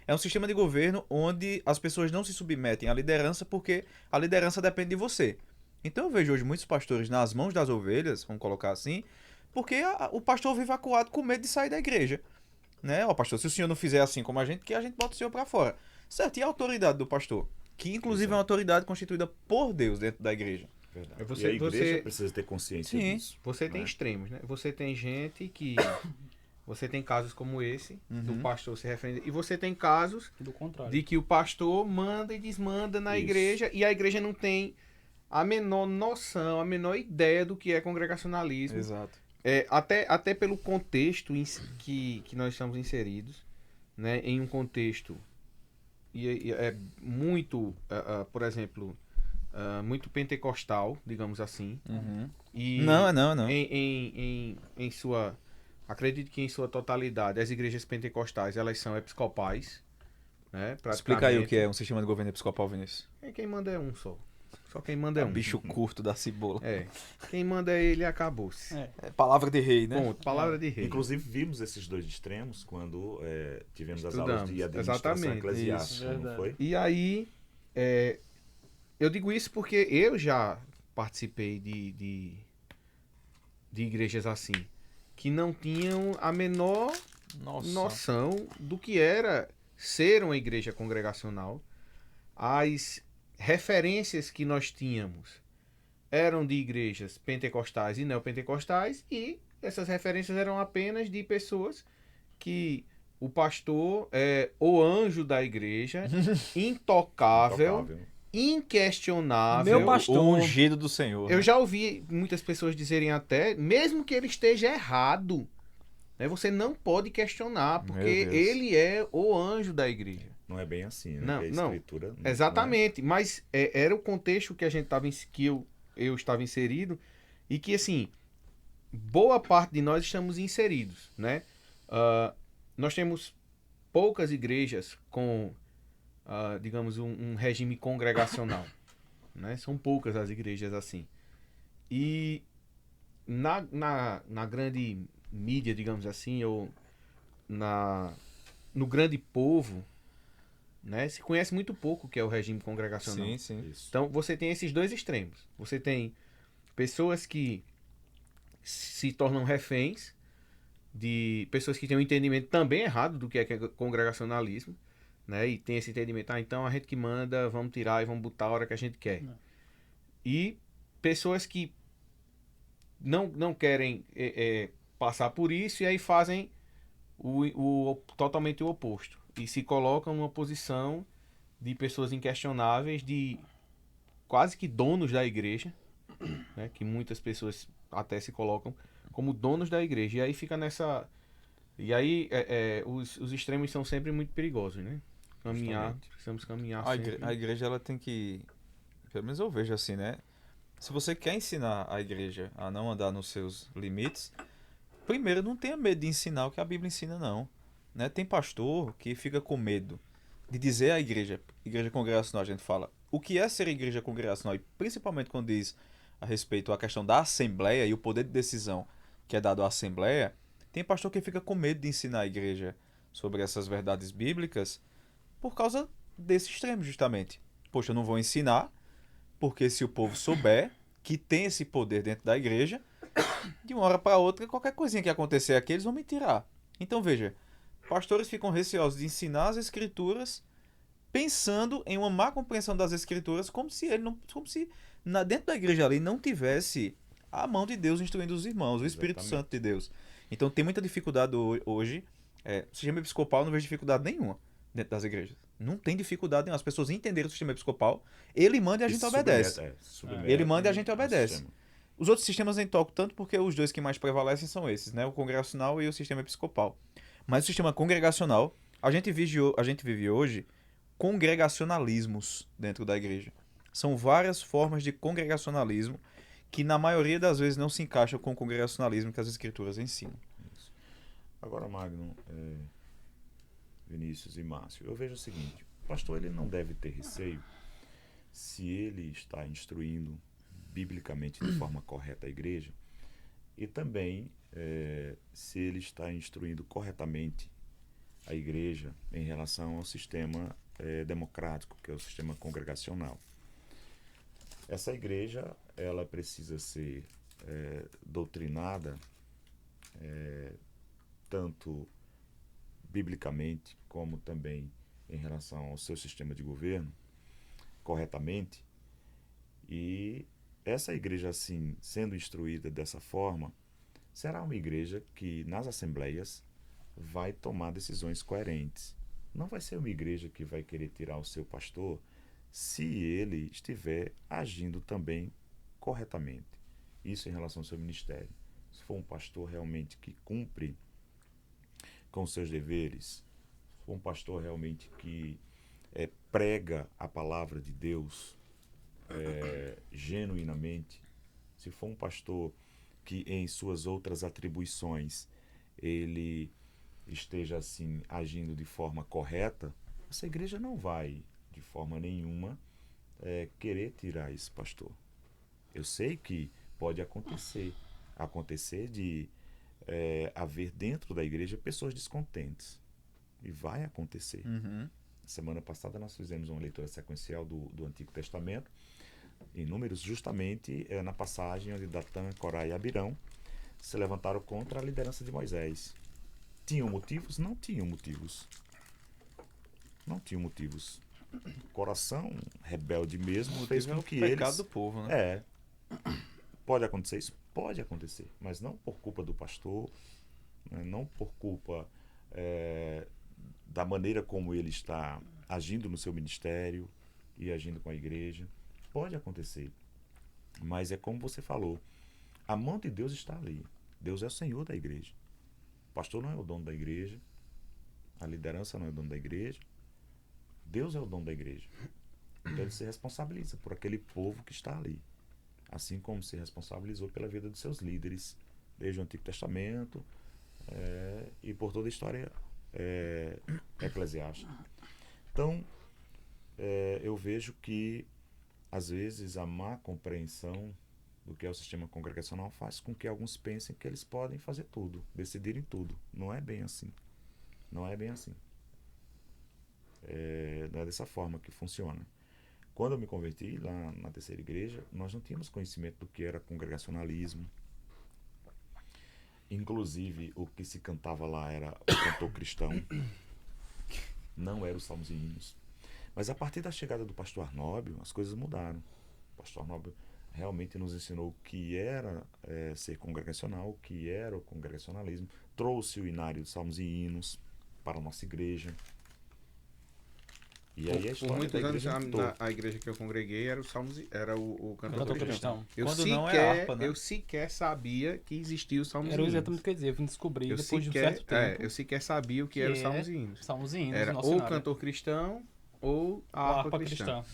é um sistema de governo onde as pessoas não se submetem à liderança porque a liderança depende de você. Então eu vejo hoje muitos pastores nas mãos das ovelhas, vamos colocar assim, porque o pastor vive acuado com medo de sair da igreja. Né? Ó, pastor, se o senhor não fizer assim como a gente, que a gente bota o senhor para fora. Certo? E a autoridade do pastor? Que inclusive é uma autoridade constituída por Deus dentro da igreja. Verdade. Você- e a igreja você- precisa ter consciência Sim. disso. Você tem né? extremos, né? Você tem gente que... Você tem casos como esse, do Uhum. pastor se referendo. E você tem casos Do contrário. de que o pastor manda e desmanda na Isso. igreja e a igreja não tem a menor noção, a menor ideia do que é congregacionalismo. Exato. Até pelo contexto que nós estamos inseridos, né? Em um contexto e é muito, por exemplo, muito pentecostal, digamos assim. Uhum. E Não. em sua... Acredito que em sua totalidade as igrejas pentecostais elas são episcopais, né? Explica aí o que praticamente. é um sistema de governo episcopal, Vinícius. Quem manda é um só. Só quem manda é um. Bicho curto da cebola. Quem manda é ele e acabou-se. É. Palavra de rei, né? Ponto. Palavra de rei. Inclusive, vimos esses dois extremos quando tivemos as Estudamos. aulas de administração Exatamente. eclesiástica, Isso, não verdade. foi? E aí, eu digo isso porque eu já participei de igrejas assim, que não tinham a menor Nossa. noção do que era ser uma igreja congregacional. As referências que nós tínhamos eram de igrejas pentecostais e neopentecostais e essas referências eram apenas de pessoas que o pastor é o anjo da igreja, intocável, inquestionável. Meu pastor. O ungido do Senhor. Eu né? já ouvi muitas pessoas dizerem até, mesmo que ele esteja errado, né, você não pode questionar, Meu porque Deus. ele é o anjo da igreja. Não é bem assim, né? Não, Porque a não. escritura Exatamente, mas era o contexto que a gente tava, que eu estava inserido, e que, assim, boa parte de nós estamos inseridos, né? Nós temos poucas igrejas com, digamos, um regime congregacional, né? São poucas as igrejas assim. E na grande mídia, digamos assim, ou no grande povo, né? Se conhece muito pouco o que é o regime congregacional. Sim, sim. Isso. Então você tem esses dois extremos. Você tem pessoas que se tornam reféns de pessoas que têm um entendimento também errado do que é congregacionalismo, né? E tem esse entendimento, então a gente que manda, vamos tirar e vamos botar a hora que a gente quer. E pessoas que não querem passar por isso e aí fazem totalmente o oposto. E se colocam numa posição de pessoas inquestionáveis, de quase que donos da igreja, né? Que muitas pessoas até se colocam como donos da igreja. E aí fica nessa... E aí os extremos são sempre muito perigosos, né? Precisamos caminhar sempre. A igreja, ela tem que... Pelo menos eu vejo assim, né? Se você quer ensinar a igreja a não andar nos seus limites, primeiro, não tenha medo de ensinar o que a Bíblia ensina, não. Né? Tem pastor que fica com medo de dizer à igreja congregacional, a gente fala, o que é ser igreja congregacional, e principalmente quando diz a respeito à questão da assembleia e o poder de decisão que é dado à assembleia, tem pastor que fica com medo de ensinar a igreja sobre essas verdades bíblicas por causa desse extremo, justamente. Poxa, eu não vou ensinar, porque se o povo souber que tem esse poder dentro da igreja, de uma hora para outra, qualquer coisinha que acontecer aqui, eles vão me tirar. Então, veja, pastores ficam receosos de ensinar as escrituras pensando em uma má compreensão das escrituras, como se dentro da igreja ali não tivesse a mão de Deus instruindo os irmãos, o Espírito Exatamente. Santo de Deus. Então tem muita dificuldade hoje. O sistema episcopal, eu não vejo dificuldade nenhuma dentro das igrejas. Não tem dificuldade nenhuma. As pessoas entenderam o sistema episcopal, ele manda e a gente obedece. Ele manda e a gente obedece. Os outros sistemas nem tocam tanto porque os dois que mais prevalecem são esses, né? O congregacional e o sistema episcopal. Mas o sistema congregacional, a gente vive hoje congregacionalismos dentro da igreja. São várias formas de congregacionalismo que na maioria das vezes não se encaixam com o congregacionalismo que as escrituras ensinam. Isso. Agora, Magno, Vinícius e Márcio, eu vejo o seguinte, o pastor ele não deve ter receio se ele está instruindo biblicamente de forma correta a igreja e também se ele está instruindo corretamente a igreja em relação ao sistema democrático, que é o sistema congregacional. Essa igreja, ela precisa ser doutrinada tanto biblicamente como também em relação ao seu sistema de governo, corretamente. E essa igreja, assim, sendo instruída dessa forma, será uma igreja que, nas assembleias, vai tomar decisões coerentes. Não vai ser uma igreja que vai querer tirar o seu pastor se ele estiver agindo também corretamente. Isso em relação ao seu ministério. Se for um pastor realmente que cumpre com seus deveres, se for um pastor realmente que prega a palavra de Deus genuinamente, se for um pastor que em suas outras atribuições ele esteja assim agindo de forma correta, essa igreja não vai de forma nenhuma querer tirar esse pastor. Eu sei que pode acontecer de haver dentro da igreja pessoas descontentes, e vai acontecer. Semana passada nós fizemos uma leitura sequencial do Antigo Testamento, em Números, justamente na passagem onde Datã, Corá e Abirão se levantaram contra a liderança de Moisés. Tinham motivos? Não tinham motivos. Não tinham motivos. Coração rebelde mesmo fez com que pecado eles... do povo, né? Pode acontecer isso? Pode acontecer, mas não por culpa do pastor, né? Não por culpa da maneira como ele está agindo no seu ministério e agindo com a igreja. Pode acontecer, mas é como você falou, a mão de Deus está ali. Deus é o Senhor da igreja. O pastor não é o dono da igreja, a liderança não é o dono da igreja, Deus é o dono da igreja. Então ele se responsabiliza por aquele povo que está ali, assim como se responsabilizou pela vida dos seus líderes desde o Antigo Testamento e por toda a história eclesiástica. Então eu vejo que às vezes a má compreensão do que é o sistema congregacional faz com que alguns pensem que eles podem fazer tudo, decidirem tudo. Não é bem assim. Não é bem assim. Não é dessa forma que funciona. Quando eu me converti lá na terceira igreja, nós não tínhamos conhecimento do que era congregacionalismo. Inclusive, o que se cantava lá era o cantor cristão. Não era os salmos e hinos. Mas a partir da chegada do pastor Arnóbio, as coisas mudaram. O pastor Arnóbio realmente nos ensinou o que era ser congregacional, o que era o congregacionalismo. Trouxe o inário de salmos e hinos para a nossa igreja. E aí a Por história muitos da anos igreja mudou. a igreja que eu congreguei era o cantor Cantor cristão. cristão. Quando não é harpa, né? Eu sequer sabia que existia o salmos Era e hinos. exatamente o que eu ia dizer. Eu vim descobrir Eu depois de um sequer, certo tempo. eu sequer sabia o que era o salmos e hinos. Salmos e hinos, Era nosso ou o cenário. cantor cristão ou a A harpa cristã.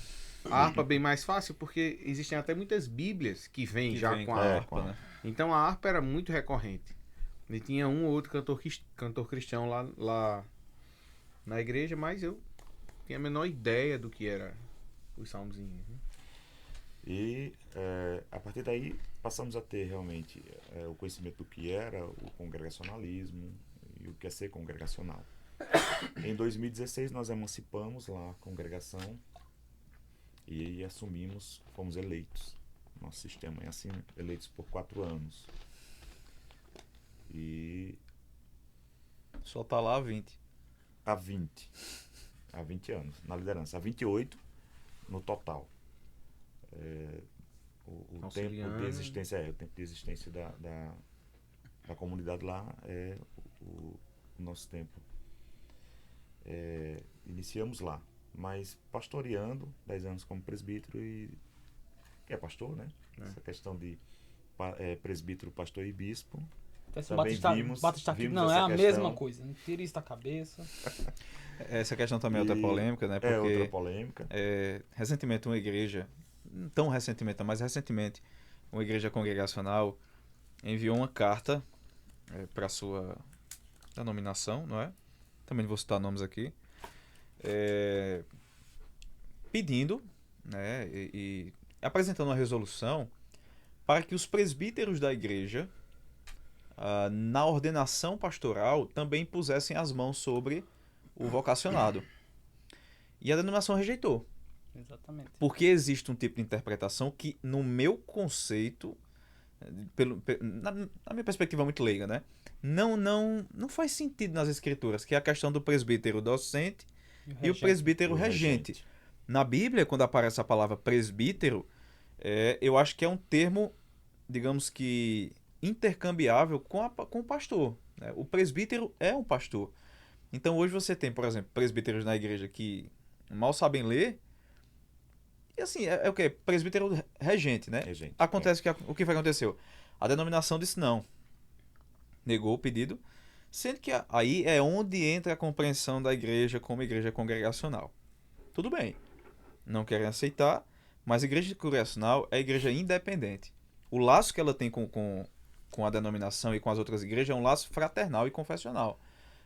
A harpa bem mais fácil porque existem até muitas bíblias que vêm Que já vem com com a a harpa. harpa, né? Então a harpa era muito recorrente. E tinha um ou outro cantor cristão lá na igreja, mas eu tinha a menor ideia do que era os salmos e hinos. Né? E a partir daí passamos a ter realmente o conhecimento do que era o congregacionalismo e o que é ser congregacional. Em 2016 nós emancipamos lá a congregação e assumimos, fomos eleitos. Nosso sistema é assim, eleitos por 4 anos. E Só tá lá 20. há 20 anos na liderança, há 28 no total. O tempo Auxiliando. de existência da comunidade lá é o nosso tempo. Iniciamos lá, mas pastoreando 10 anos como presbítero e que é pastor, né? Essa questão de presbítero, pastor e bispo. Também Batista aqui, vimos não, é essa a questão. mesma coisa. Não tira isso da cabeça. Essa questão também é outra polêmica, né? É outra Porque polêmica. recentemente uma igreja, não tão recentemente, mas recentemente, uma igreja congregacional enviou uma carta para sua denominação, não é? Também não vou citar nomes aqui, pedindo, né, e apresentando uma resolução para que os presbíteros da igreja, na ordenação pastoral, também pusessem as mãos sobre o vocacionado. E a denominação rejeitou. Exatamente. Porque existe um tipo de interpretação que, no meu conceito, na minha perspectiva muito leiga, né? Não faz sentido nas escrituras, que é a questão do presbítero docente e o presbítero O regente. Na Bíblia, quando aparece a palavra presbítero, eu acho que é um termo, digamos que, intercambiável com o pastor, né? O presbítero é um pastor. Então hoje você tem, por exemplo, presbíteros na igreja que mal sabem ler. E assim, é o quê? Presbítero regente, né? Regente, Acontece que o que foi que aconteceu? A denominação disse não. Negou o pedido, sendo que aí é onde entra a compreensão da igreja como igreja congregacional. Tudo bem. Não querem aceitar, mas a igreja congregacional é a igreja independente. O laço que ela tem com a denominação e com as outras igrejas é um laço fraternal e confessional.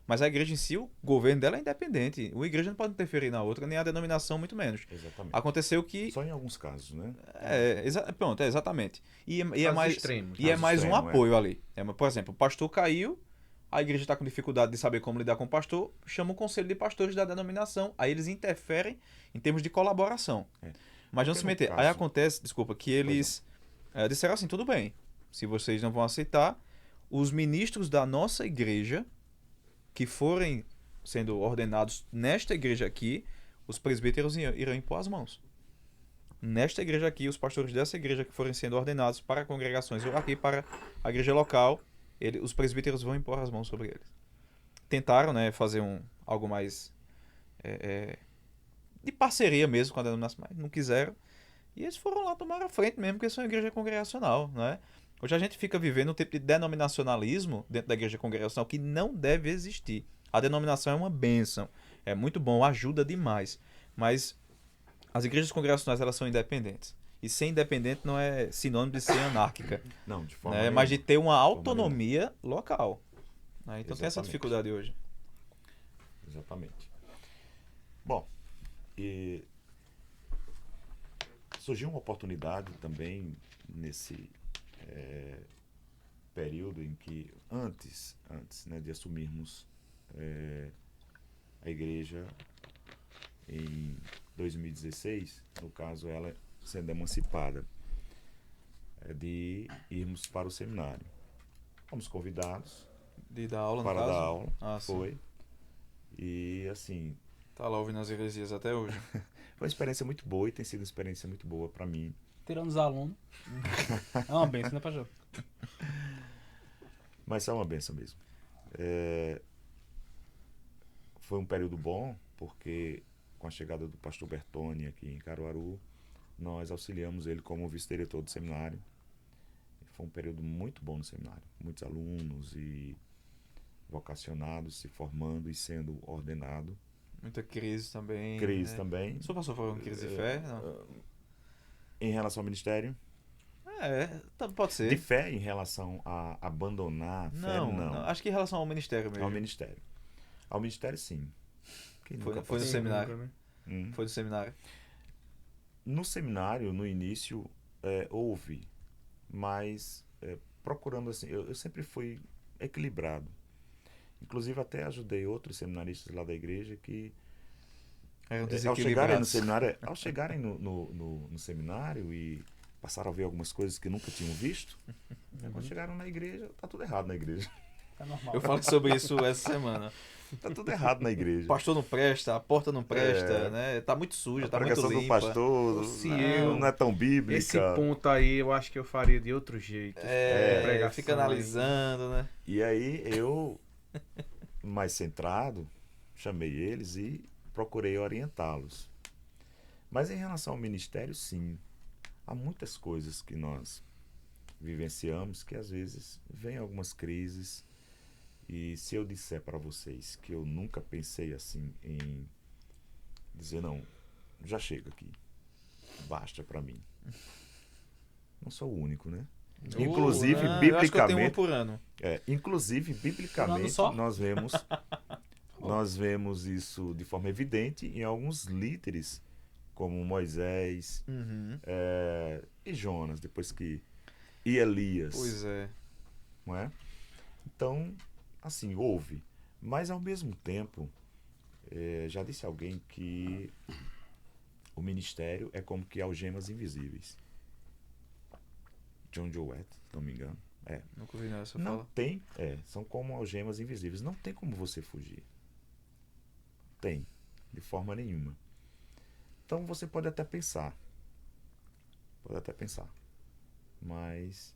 Mas a igreja em si, o governo dela é independente. A igreja não pode interferir na outra, nem a denominação, muito menos. Exatamente. Aconteceu que... Só em alguns casos, né? Pronto, exatamente. E é Casos mais, extremos. e é Casos mais um extremos, apoio ali. Por exemplo, o pastor caiu, a igreja está com dificuldade de saber como lidar com o pastor, chama o conselho de pastores da denominação, aí eles interferem em termos de colaboração. Mas não Porque se no meter. caso- Aí acontece, desculpa, que eles disseram assim, tudo bem, se vocês não vão aceitar, os ministros da nossa igreja, que forem sendo ordenados nesta igreja aqui, os presbíteros irão impor as mãos. nesta igreja aqui, os pastores dessa igreja que forem sendo ordenados para congregações ou aqui para a igreja local, os presbíteros vão impor as mãos sobre eles. Tentaram, né, fazer algo mais de parceria mesmo com a denominação, mas não quiseram. E eles foram lá tomar a frente mesmo, porque eles são igreja congregacional, né? Hoje a gente fica vivendo um tipo de denominacionalismo dentro da igreja congregacional que não deve existir. A denominação é uma bênção, é muito bom, ajuda demais. Mas as igrejas congregacionais, elas são independentes. E ser independente não é sinônimo de ser anárquica, Não, de forma né? Mas de nenhuma. ter uma autonomia local. Né? Então tem essa Exatamente. dificuldade hoje. Exatamente. Bom, e surgiu uma oportunidade também nesse período em que, antes né, de assumirmos a igreja em 2016, no caso ela sendo emancipada, de irmos para o seminário. Fomos convidados De dar aula, no para caso? dar aula, Ah, sim. foi. E assim, Tá lá ouvindo as heresias até hoje. foi uma experiência muito boa e tem sido uma experiência muito boa para mim. Tirando os alunos. É uma benção, né, Pajô? Mas é uma benção mesmo. Foi um período bom, porque com a chegada do pastor Bertoni aqui em Caruaru, nós auxiliamos ele como vice-diretor do seminário. Foi um período muito bom no seminário. Muitos alunos e vocacionados se formando e sendo ordenado. Muita crise também. Crise né? também. O senhor passou por uma crise de fé? Não. Em relação ao ministério, Pode ser. de fé em relação a abandonar a fé, não. Acho que em relação ao ministério mesmo. Ao ministério. Ao ministério, sim. Quem Foi nunca no passou? seminário. Nunca, né? Foi do seminário. No seminário, no início, houve, mas procurando assim, eu sempre fui equilibrado. Inclusive até ajudei outros seminaristas lá da igreja que Eram ao chegarem no desequilibrados. seminário, no seminário e passaram a ver algumas coisas que nunca tinham visto, quando chegaram na igreja, tá tudo errado na igreja. É normal. Eu falei sobre isso essa semana. Tá tudo errado na O igreja. pastor não presta, a porta não presta, né? Tá muito suja, A tá muito pregação do limpa. pastor Se não, eu- não é tão bíblica. Esse ponto aí eu acho que eu faria de outro jeito. Pregação Fica aí. analisando, né? E aí eu, mais centrado, chamei eles e procurei orientá-los. Mas em relação ao ministério, sim. Há muitas coisas que nós vivenciamos que às vezes vem algumas crises. E se eu disser para vocês que eu nunca pensei assim em dizer, não, já chega aqui, basta para mim. Não sou o único, né? Inclusive, Eu acho que eu tenho uma biblicamente, por ano. inclusive, biblicamente, só? nós vemos isso de forma evidente em alguns líderes, como Moisés e Jonas, e Elias. Pois é. Não é? Então, assim, houve. Mas, ao mesmo tempo, já disse alguém que o ministério é como que algemas invisíveis. John Jowett, se não me engano. Nunca ouvi nessa Não fala. tem, são como algemas invisíveis. Não tem como você fugir. Tem, de forma nenhuma. Então, você pode até pensar. Mas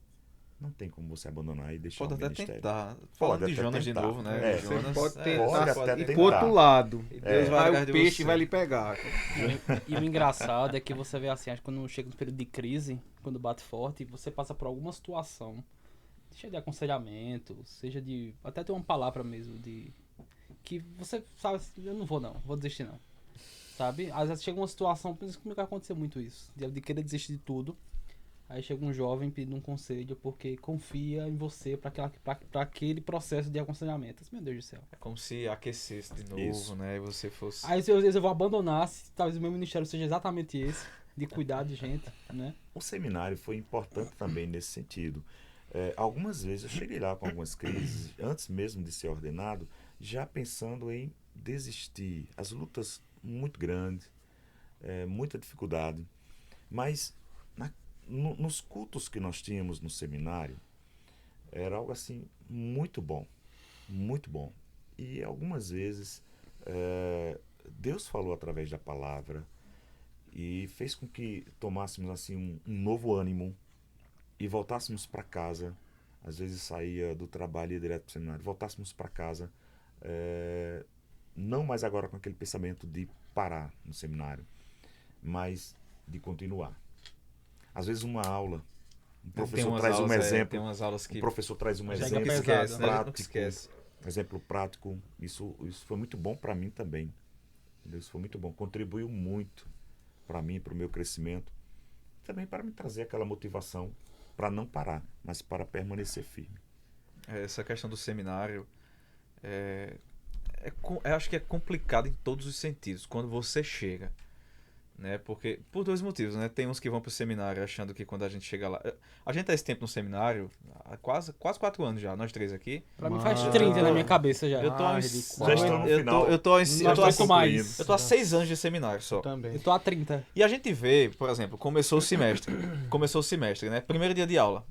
não tem como você abandonar e deixar Pode o até ministério. tentar. Pode Falando de até Jonas tentar. de novo, né? Você Jonas, pode Pode tentar até ir tentar. pro outro lado. E Deus vai Aí atrás o de peixe você. vai lhe pegar. E o engraçado é que você vê assim, acho que quando chega no período de crise, quando bate forte, você passa por alguma situação, seja de aconselhamento, seja de até ter uma palavra mesmo de que você sabe, eu não vou desistir não. Sabe? Às vezes chega uma situação, por isso comigo aconteceu muito isso, de querer desistir de tudo. Aí chega um jovem pedindo um conselho porque confia em você para aquele processo de aconselhamento. Meu Deus do céu. É como se aquecesse de novo, Isso. né? E você fosse. Aí às vezes eu vou abandonar, se talvez o meu ministério seja exatamente esse, de cuidar de gente, né? O seminário foi importante também nesse sentido. Algumas vezes eu cheguei lá com algumas crises, antes mesmo de ser ordenado, já pensando em desistir. As lutas muito grandes, muita dificuldade. Mas nos cultos que nós tínhamos no seminário, era algo assim muito bom. Muito bom. E algumas vezes Deus falou através da palavra e fez com que tomássemos assim um novo ânimo e voltássemos para casa. Às vezes saía do trabalho e ia direto para o seminário. Voltássemos para casa, não mais agora com aquele pensamento de parar no seminário, mas de continuar. Às vezes uma aula, o professor traz um exemplo, tem umas aulas o que professor traz um Chega exemplo pesado, esquece, né? A gente prático, nunca esquece. exemplo prático. Isso foi muito bom para mim também. Entendeu? Isso foi muito bom, contribuiu muito para mim, para o meu crescimento, também para me trazer aquela motivação para não parar, mas para permanecer firme. Essa questão do seminário eu acho que é complicado em todos os sentidos quando você chega, né? Porque por dois motivos, né? Tem uns que vão pro seminário achando que quando a gente chega lá, a gente tá esse tempo no seminário há quase 4 anos já, nós três aqui. Pra mim faz Mas- 30 na minha cabeça já. Eu tô há uns- ridículo. Já estou no final. eu tô aguento mais. eu tô há 6 anos de seminário só. Também. Eu tô a 30. E a gente vê, por exemplo, começou o semestre, né? Primeiro dia de aula.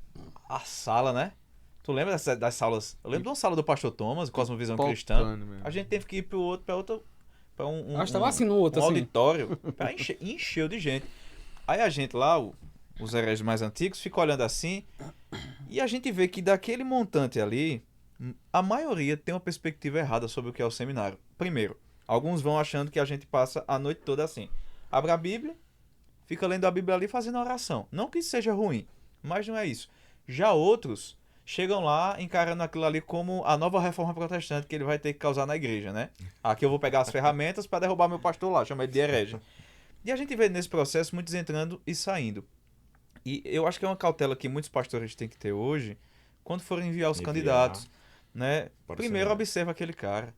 A sala, né? Tu lembra das salas? Eu lembro de uma sala do Pastor Thomas, Cosmovisão Cristã. Pipocando mesmo. A gente teve que ir pra um Acho que tava assim no outro, assim. auditório, pra encheu de gente. Aí a gente lá, os hereges mais antigos, fica olhando assim, e a gente vê que daquele montante ali, a maioria tem uma perspectiva errada sobre o que é o seminário. Primeiro, alguns vão achando que a gente passa a noite toda assim. Abre a Bíblia, fica lendo a Bíblia ali fazendo oração. Não que isso seja ruim, mas não é isso. Já outros chegam lá encarando aquilo ali como a nova reforma protestante que ele vai ter que causar na igreja, né? Aqui eu vou pegar as ferramentas para derrubar meu pastor lá, chama ele de herege. E a gente vê nesse processo muitos entrando e saindo. E eu acho que é uma cautela que muitos pastores têm que ter hoje quando forem enviar os candidatos, né? para o Primeiro seminário. observa aquele cara,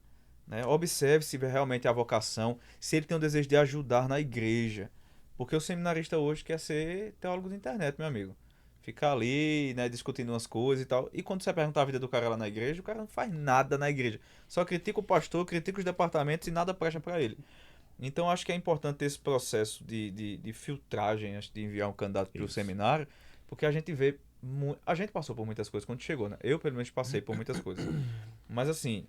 né? Observe se realmente é a vocação, se ele tem o desejo de ajudar na igreja. Porque o seminarista hoje quer ser teólogo de internet, meu amigo. Ficar ali, né, discutindo umas coisas e tal. E quando você perguntar a vida do cara lá na igreja, o cara não faz nada na igreja. Só critica o pastor, critica os departamentos e nada presta pra ele. Então acho que é importante ter esse processo de filtragem antes de enviar um candidato para o Isso. seminário, porque a gente vê. A gente passou por muitas coisas quando chegou, né? Eu, pelo menos, passei por muitas coisas. Mas assim,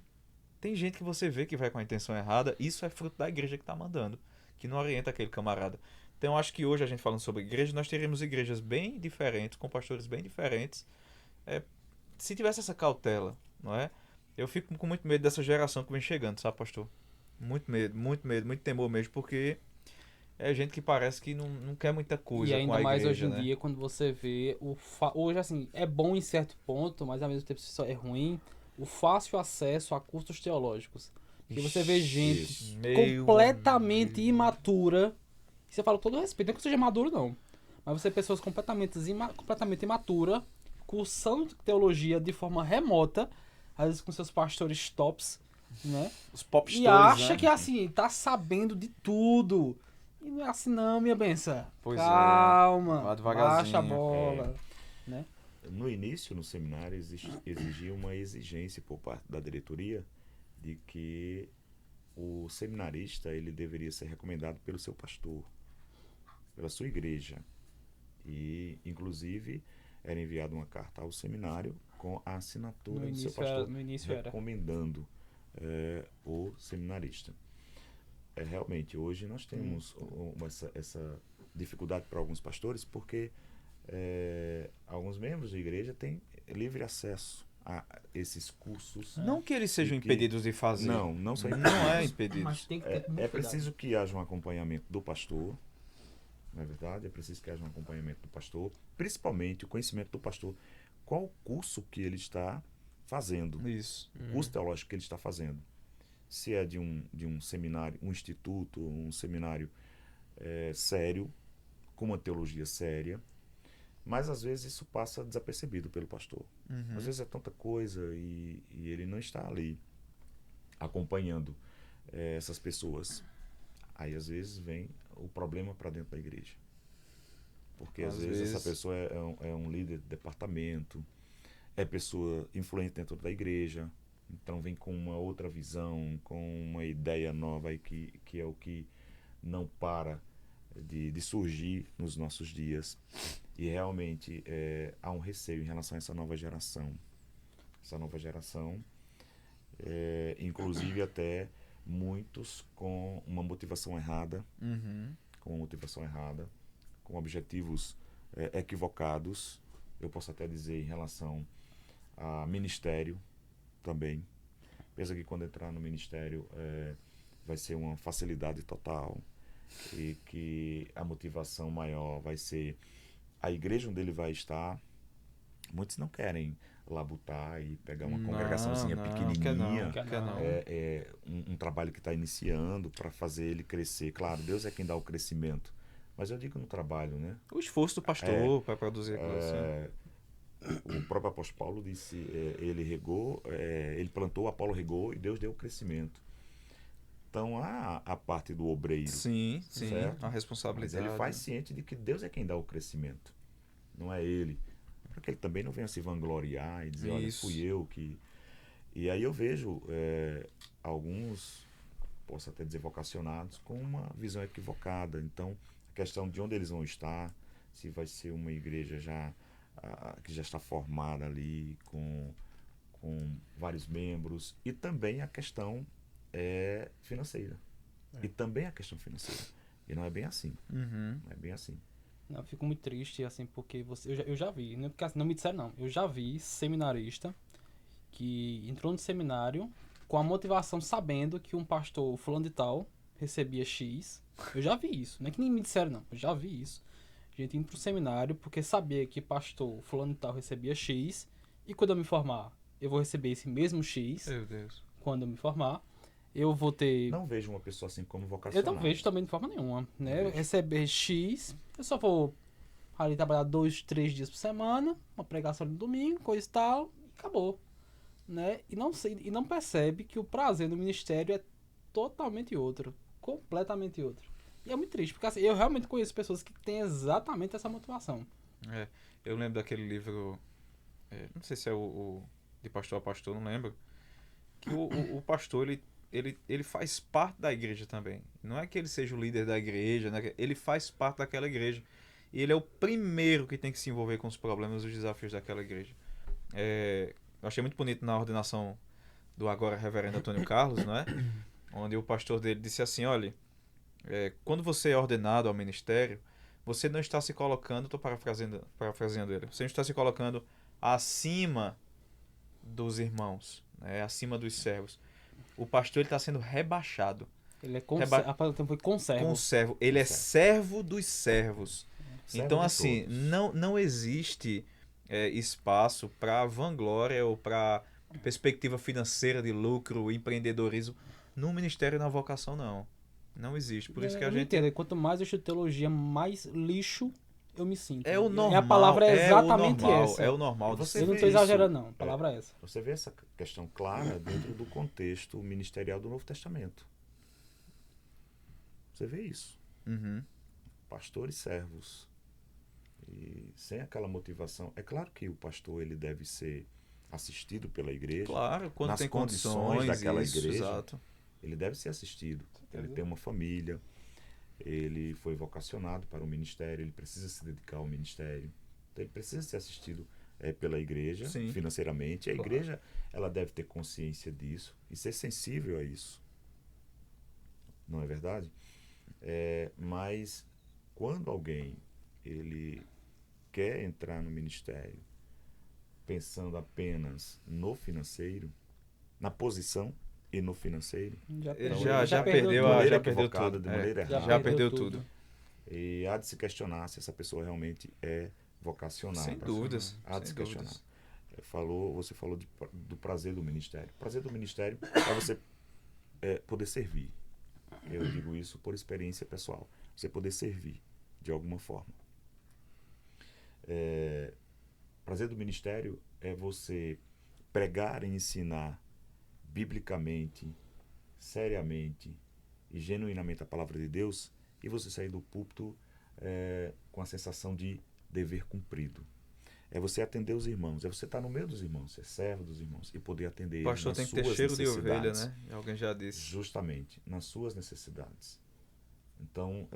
tem gente que você vê que vai com a intenção errada, isso é fruto da igreja que tá mandando, que não orienta aquele camarada. Então acho que hoje a gente falando sobre igreja, nós teríamos igrejas bem diferentes, com pastores bem diferentes. Se tivesse essa cautela, não é? Eu fico com muito medo dessa geração que vem chegando, sabe, pastor? Muito medo, muito temor mesmo, porque é gente que parece que não quer muita coisa E com ainda a mais igreja, hoje em né? dia, quando você vê hoje, assim, é bom em certo ponto, mas ao mesmo tempo isso é ruim, o fácil acesso a cursos teológicos. E você vê gente Isso. completamente imatura. E você fala com todo respeito, não é que eu seja maduro, não. Mas você vê pessoas completamente imaturas, cursando teologia de forma remota, às vezes com seus pastores tops, né? Os pop E stores, acha né? que assim, tá sabendo de tudo. E não é assim não, minha benção. Pois é. Calma. Vá devagarzinho. Baixa a bola. Né? No início, no seminário, exigia uma exigência por parte da diretoria de que o seminarista ele deveria ser recomendado pelo seu pastor, pela sua igreja. E, inclusive, era enviada uma carta ao seminário com a assinatura No do seu início era- pastor, no início era. recomendando o seminarista. Realmente, hoje nós temos essa dificuldade para alguns pastores, porque alguns membros da igreja têm livre acesso a esses cursos. Não que eles sejam E que- impedidos de fazer. Não são Não é impedidos. Mas tem que ter muito É cuidado. preciso que haja um acompanhamento do pastor, não é verdade? É preciso que haja um acompanhamento do pastor, principalmente o conhecimento do pastor. Qual o curso que ele está fazendo? Isso. O curso teológico que ele está fazendo. Se é de um seminário, um instituto, um seminário sério, com uma teologia séria, mas às vezes isso passa desapercebido pelo pastor. Às vezes é tanta coisa e ele não está ali acompanhando essas pessoas. Aí às vezes vem o problema para dentro da igreja. Porque às vezes essa pessoa é um líder de departamento, é pessoa influente dentro da igreja, então vem com uma outra visão, com uma ideia nova aí que é o que não para de surgir nos nossos dias. E realmente há um receio em relação a essa nova geração. Essa nova geração, inclusive até muitos com uma motivação errada, com motivação errada, com objetivos equivocados. Eu posso até dizer em relação a ministério também. Pensa que quando entrar no ministério vai ser uma facilidade total e que a motivação maior vai ser a igreja onde ele vai estar. Muitos não querem labutar e pegar uma congregaçãozinha pequenininha. quer não. É um trabalho que está iniciando para fazer ele crescer. Claro, Deus é quem dá o crescimento. Mas eu digo no trabalho, né? O esforço do pastor para produzir aquilo assim. O próprio apóstolo Paulo disse, ele regou, ele plantou, Apolo regou e Deus deu o crescimento. Então há a parte do obreiro. Sim, certo? a Mas responsabilidade. ele faz ciente de que Deus é quem dá o crescimento, não é ele. Para que ele também não venha se vangloriar e dizer, olha, fui eu que... E aí eu vejo alguns, posso até dizer vocacionados, com uma visão equivocada. Então, a questão de onde eles vão estar, se vai ser uma igreja que já está formada ali, com vários membros, e também a questão financeira. E também a questão financeira. E não é bem assim. Uhum. Não é bem assim. Eu fico muito triste, assim, porque eu já vi, né? Porque assim, não me disseram não, eu já vi seminarista que entrou no seminário com a motivação sabendo que um pastor fulano de tal recebia X. Eu já vi isso, não é que nem me disseram não, eu já vi isso. A gente indo pro seminário porque sabia que pastor fulano de tal recebia X e quando eu me formar, eu vou receber esse mesmo X. Meu Deus. Quando eu me formar, eu vou ter... Não vejo uma pessoa assim como Eu vocacionada. não vejo também de forma nenhuma, né? Não vejo. Receber X, eu só vou ali trabalhar 2, 3 dias por semana, uma pregação no domingo, coisa e tal, e acabou, né? E não percebe que o prazer no ministério é totalmente outro, completamente outro. E é muito triste, porque assim, eu realmente conheço pessoas que têm exatamente essa motivação. Eu lembro daquele livro, não sei se é o de pastor a pastor, não lembro, que o pastor, ele faz parte da igreja também. Não é que ele seja o líder da igreja, né? Ele faz parte daquela igreja. E ele é o primeiro que tem que se envolver com os problemas e os desafios daquela igreja. Eu achei muito bonito na ordenação do agora reverendo Antônio Carlos, não é? Onde o pastor dele disse assim, olha, quando você é ordenado ao ministério, você não está se colocando, estou parafraseando ele, você não está se colocando acima dos irmãos, né? Acima dos servos. O pastor está sendo rebaixado. Ele é conservo. A palavra foi conservo. Conservo. Ele é servo dos servos. Servo Então, de assim, todos. não existe espaço para vanglória ou para perspectiva financeira de lucro, empreendedorismo no ministério e na vocação, não. Não existe. Por isso que a Eu não gente... entendo. Quanto mais eu estudo teologia, mais lixo eu me sinto. É o normal. E a palavra é exatamente o normal, essa. É o normal. Você Eu não vê estou isso, exagerando, não. A palavra é essa. Você vê essa questão clara dentro do contexto ministerial do Novo Testamento. Você vê isso. Uhum. Pastores e servos. E sem aquela motivação. É claro que o pastor ele deve ser assistido pela igreja. Claro, quando nas tem condições daquela isso, igreja. Exato. Ele deve ser assistido. Ele tem uma família. Ele foi vocacionado para o ministério. Ele precisa se dedicar ao ministério. Então ele precisa ser assistido pela igreja, Sim. financeiramente. A Claro. igreja ela deve ter consciência disso e ser sensível a isso. Não é verdade? Mas quando alguém ele quer entrar no ministério pensando apenas no financeiro, na posição e no financeiro, Ele Então, já de perdeu maneira já perdeu equivocada, tudo. de maneira Já errada. Já perdeu tudo. E há de se questionar se essa pessoa realmente é vocacionada. Sem dúvidas. Há de se Sem questionar. dúvidas. Você falou do prazer do ministério. O prazer do ministério é você poder servir. Eu digo isso por experiência pessoal. Você poder servir de alguma forma. Prazer do ministério é você pregar e ensinar biblicamente, seriamente e genuinamente a palavra de Deus e você sair do púlpito com a sensação de dever cumprido. É você atender os irmãos, é você estar no meio dos irmãos, ser servo dos irmãos e poder atender O eles pastor nas tem que ter suas cheiro de ovelha, necessidades. né? Alguém já disse. Justamente, nas suas necessidades. Então,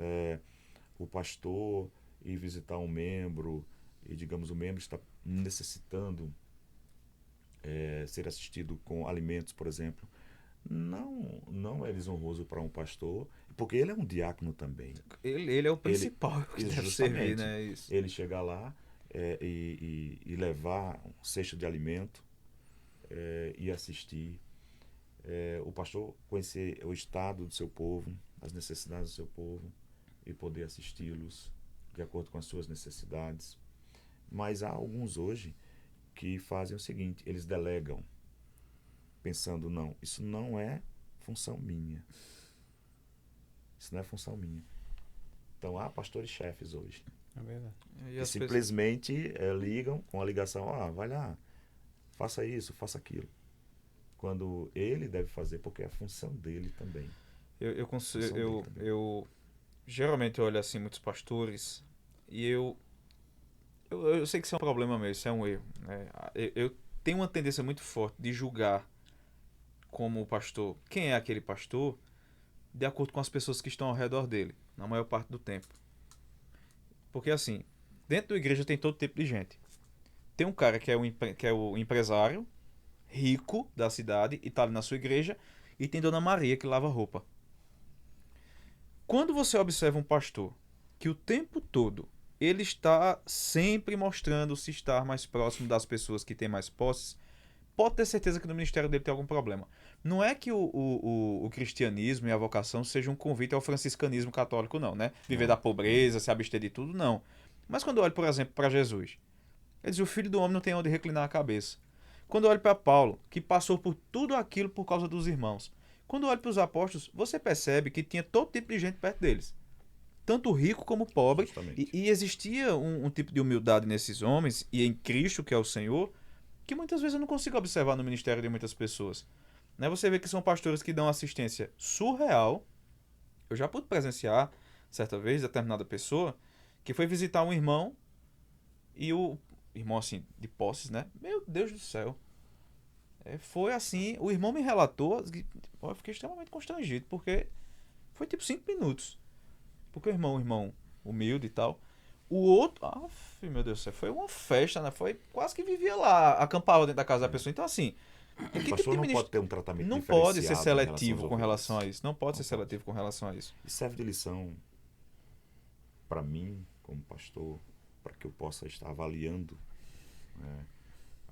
o pastor ir visitar um membro e, digamos, o membro está necessitando ser assistido com alimentos, por exemplo, não é desonroso para um pastor Porque ele é um diácono também. Ele é o principal que deve justamente, servir, né? Isso. Ele chegar lá e levar um cesto de alimento e assistir. O pastor conhecer o estado do seu povo, as necessidades do seu povo e poder assisti-los de acordo com as suas necessidades. Mas há alguns hoje que fazem o seguinte, eles delegam, pensando, não, isso não é função minha. Isso não é função minha. Então há pastores-chefes hoje. É verdade. E Que as simplesmente ligam com a ligação, vai lá, faça isso, faça aquilo. Quando ele deve fazer, porque é a função dele também. Eu geralmente olho assim muitos pastores e eu sei que isso é um problema mesmo, isso é um erro, né? Eu tenho uma tendência muito forte de julgar como pastor quem é aquele pastor de acordo com as pessoas que estão ao redor dele, na maior parte do tempo. Porque assim, dentro da igreja tem todo tipo de gente. Tem um cara que é o empresário rico da cidade e está ali na sua igreja, e tem Dona Maria que lava roupa. Quando você observa um pastor que o tempo todo ele está sempre mostrando-se estar mais próximo das pessoas que têm mais posses, pode ter certeza que no ministério dele tem algum problema. Não é que o cristianismo e a vocação seja um convite ao franciscanismo católico, não, né? Viver da pobreza, se abster de tudo, não. Mas quando eu olho, por exemplo, para Jesus, ele diz, o filho do homem não tem onde reclinar a cabeça. Quando eu olho para Paulo, que passou por tudo aquilo por causa dos irmãos. Quando eu olho para os apóstolos, você percebe que tinha todo tipo de gente perto deles. Tanto rico como pobre. E existia um tipo de humildade nesses homens, e em Cristo, que é o Senhor, que muitas vezes eu não consigo observar no ministério de muitas pessoas. Né? Você vê que são pastores que dão assistência surreal. Eu já pude presenciar, certa vez, determinada pessoa, que foi visitar um irmão, e o irmão, assim, de posses, né? Meu Deus do céu. Foi assim, o irmão me relatou, eu fiquei extremamente constrangido, porque foi tipo 5 minutos. Porque o irmão humilde e tal. O outro, meu Deus do céu, foi uma festa, né? Foi quase que vivia lá, acampava dentro da casa da pessoa. Então, assim, o pastor não pode ter um tratamento não diferenciado pode ser seletivo com relação a isso. Não pode ser pode. seletivo com relação a isso. E serve de lição para mim, como pastor, para que eu possa estar avaliando, né,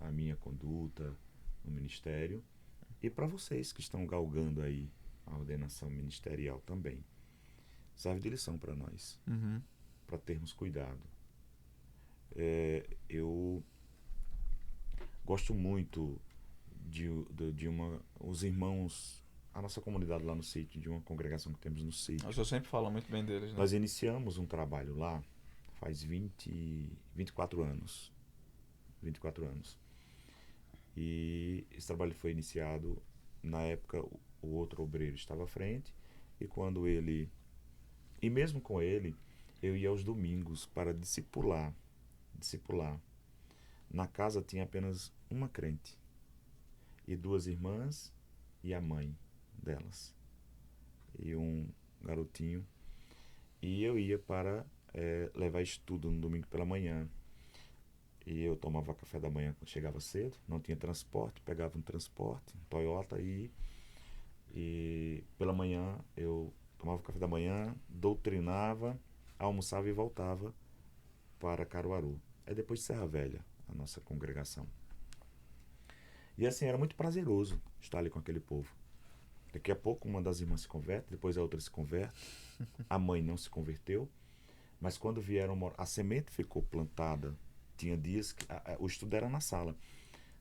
a minha conduta no ministério, e para vocês que estão galgando aí a ordenação ministerial também. Serve de lição para nós, para termos cuidado. Eu gosto muito de os irmãos, a nossa comunidade lá no sítio, de uma congregação que temos no sítio. O senhor sempre fala muito bem deles, né? Nós iniciamos um trabalho lá faz 24 anos. 24 anos. E esse trabalho foi iniciado, na época o outro obreiro estava à frente, e mesmo com ele, eu ia aos domingos para discipular. Na casa tinha apenas uma crente, e 2 irmãs e a mãe delas, e um garotinho, e eu ia para levar estudo no domingo pela manhã. E eu tomava café da manhã quando chegava cedo, não tinha transporte, pegava um transporte, um Toyota, e pela manhã eu tomava café da manhã, doutrinava, almoçava e voltava para Caruaru. É depois de Serra Velha, a nossa congregação. E assim, era muito prazeroso estar ali com aquele povo. Daqui a pouco uma das irmãs se converte, depois a outra se converte. A mãe não se converteu, mas quando vieram morar, a semente ficou plantada. Tinha dias que o estudo era na sala.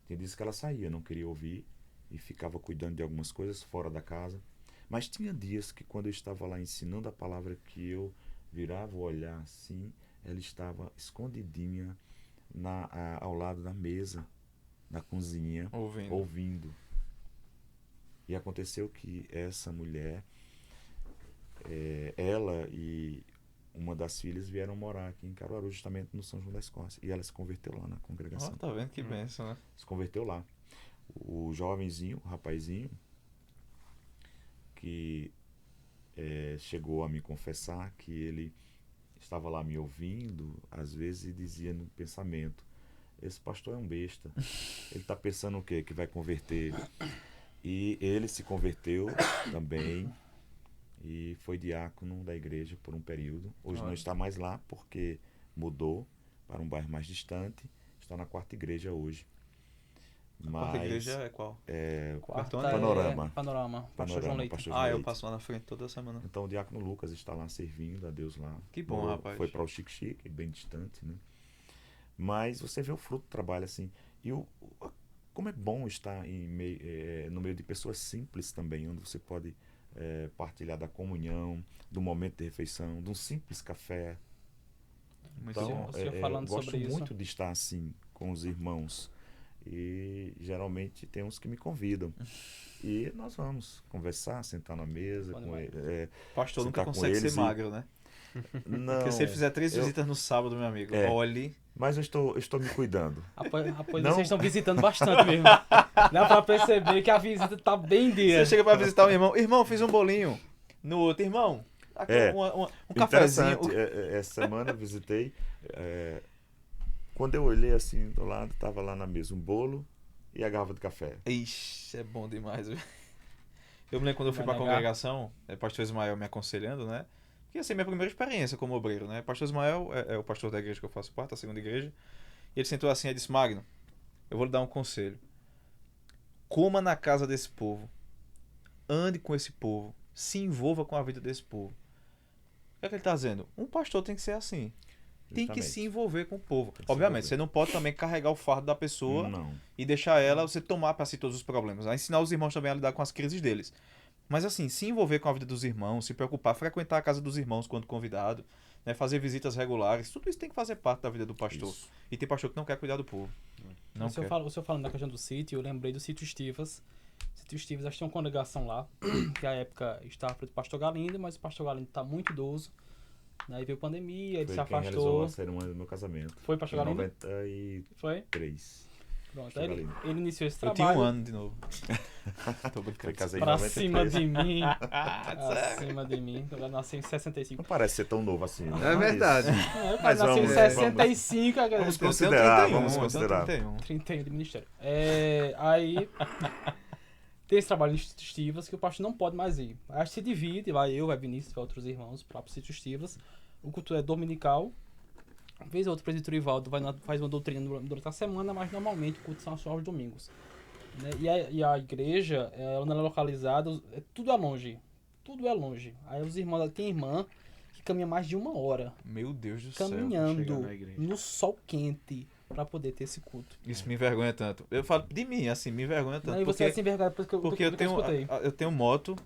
Tinha dias que ela saía, não queria ouvir e ficava cuidando de algumas coisas fora da casa. Mas tinha dias que quando eu estava lá ensinando a palavra, que eu virava o olhar assim, ela estava escondidinha ao lado da mesa, na cozinha, ouvindo. E aconteceu que essa mulher, ela e uma das filhas vieram morar aqui em Caruaru, justamente no São João da Escócia. E ela se converteu lá na congregação. Tá vendo que bênção, né? Se converteu lá. O jovenzinho, o rapazinho, que chegou a me confessar que ele estava lá me ouvindo, às vezes, e dizia no pensamento: esse pastor é um besta. Ele está pensando o quê? Que vai converter. E ele se converteu também. e foi diácono da igreja por um período. Hoje Olha. não está mais lá porque mudou para um bairro mais distante. Está na quarta igreja hoje. A quarta igreja é qual? Quarta Bertone? Panorama. Pastor João Panorama, Leite. Pastor João Ah, eu Leite. passo lá na frente toda semana. Então o diácono Lucas está lá servindo a Deus lá. Que bom, rapaz. Foi para o Xique-Xique, bem distante, né? Mas você vê o fruto do trabalho assim. E como é bom estar no meio de pessoas simples também, onde você pode partilhar da comunhão, do momento de refeição, de um simples café. Muito Então, bom. O senhor falando gosto sobre muito isso. de estar assim com os irmãos. E geralmente tem uns que me convidam. E nós vamos conversar, sentar na mesa. Bom Com demais. Você Pastor nunca tá com consegue ser eles e- magro, né? Não, Porque se ele fizer 3 eu- visitas no sábado, meu amigo, É. olhe. mas eu estou me cuidando. Após Não. vocês estão visitando bastante mesmo. Dá pra perceber que a visita tá bem Você dia. chega pra visitar um irmão, irmão, fiz um bolinho. No outro, irmão, aqui um cafezinho. Interessante, essa semana eu visitei. Quando eu olhei assim do lado, estava lá na mesa um bolo e a garrafa de café. Ixi, é bom demais, viu? Eu me lembro quando eu fui Vai pra negar? congregação, pastor Ismael me aconselhando, né? Que ia ser minha primeira experiência como obreiro, né? Pastor Ismael é o pastor da igreja que eu faço parte, a segunda igreja. E ele sentou assim e disse: Magno, eu vou lhe dar um conselho. Coma na casa desse povo. Ande com esse povo. Se envolva com a vida desse povo. O que é que ele está dizendo? Um pastor tem que ser assim. Tem que Justamente. se envolver com o povo. Tem que se Obviamente, envolver. você não pode também carregar o fardo da pessoa Não. e deixar ela, você tomar para si todos os problemas. A ensinar os irmãos também a lidar com as crises deles. Mas assim, se envolver com a vida dos irmãos, se preocupar, frequentar a casa dos irmãos quando convidado, né, fazer visitas regulares, tudo isso tem que fazer parte da vida do pastor. Isso. E tem pastor que não quer cuidar do povo. Não O senhor quer. falando da questão do sítio, eu lembrei do sítio Estivas. O sítio Estivas, acho que tem uma congregação lá, que à época estava para o pastor Galindo, mas o pastor Galindo está muito idoso. Aí veio pandemia, ele Foi se quem realizou afastou. a cerimônia do meu casamento. Foi o pastor Em Galindo? 93. Foi? Pronto. Pastor Aí Galindo. ele iniciou esse Eu trabalho. tinha um ano de novo. Tô Foi brincando. casei em Pra 93. cima de mim. Acima de mim. Eu nasci em 65. Não parece ser tão novo assim. né? É Mas- verdade. É, eu Mas nasci em vamos- 65. vamos Eu tenho considerar, 31, vamos eu tenho considerar. 31. 31 de ministério. Aí tem esse trabalho de Estivas que o pastor não pode mais ir. Aí se divide, vai eu, vai Vinícius, vai outros irmãos para o sítio Estivas. O culto é dominical. Vez ou outra, o presbítero Ivaldo faz uma doutrina durante a semana, mas normalmente o culto são só aos domingos. Né? E a igreja, ela é localizada, tudo é longe. Tudo é longe. Aí os irmãos, tem irmã que caminha mais de 1 hora Meu Deus do céu. caminhando chegar na igreja. no sol quente para poder ter esse culto. Isso me envergonha tanto. Eu falo de mim, assim, me envergonha tanto. Aí você é assim, verdade, porque eu escutei. eu tenho moto,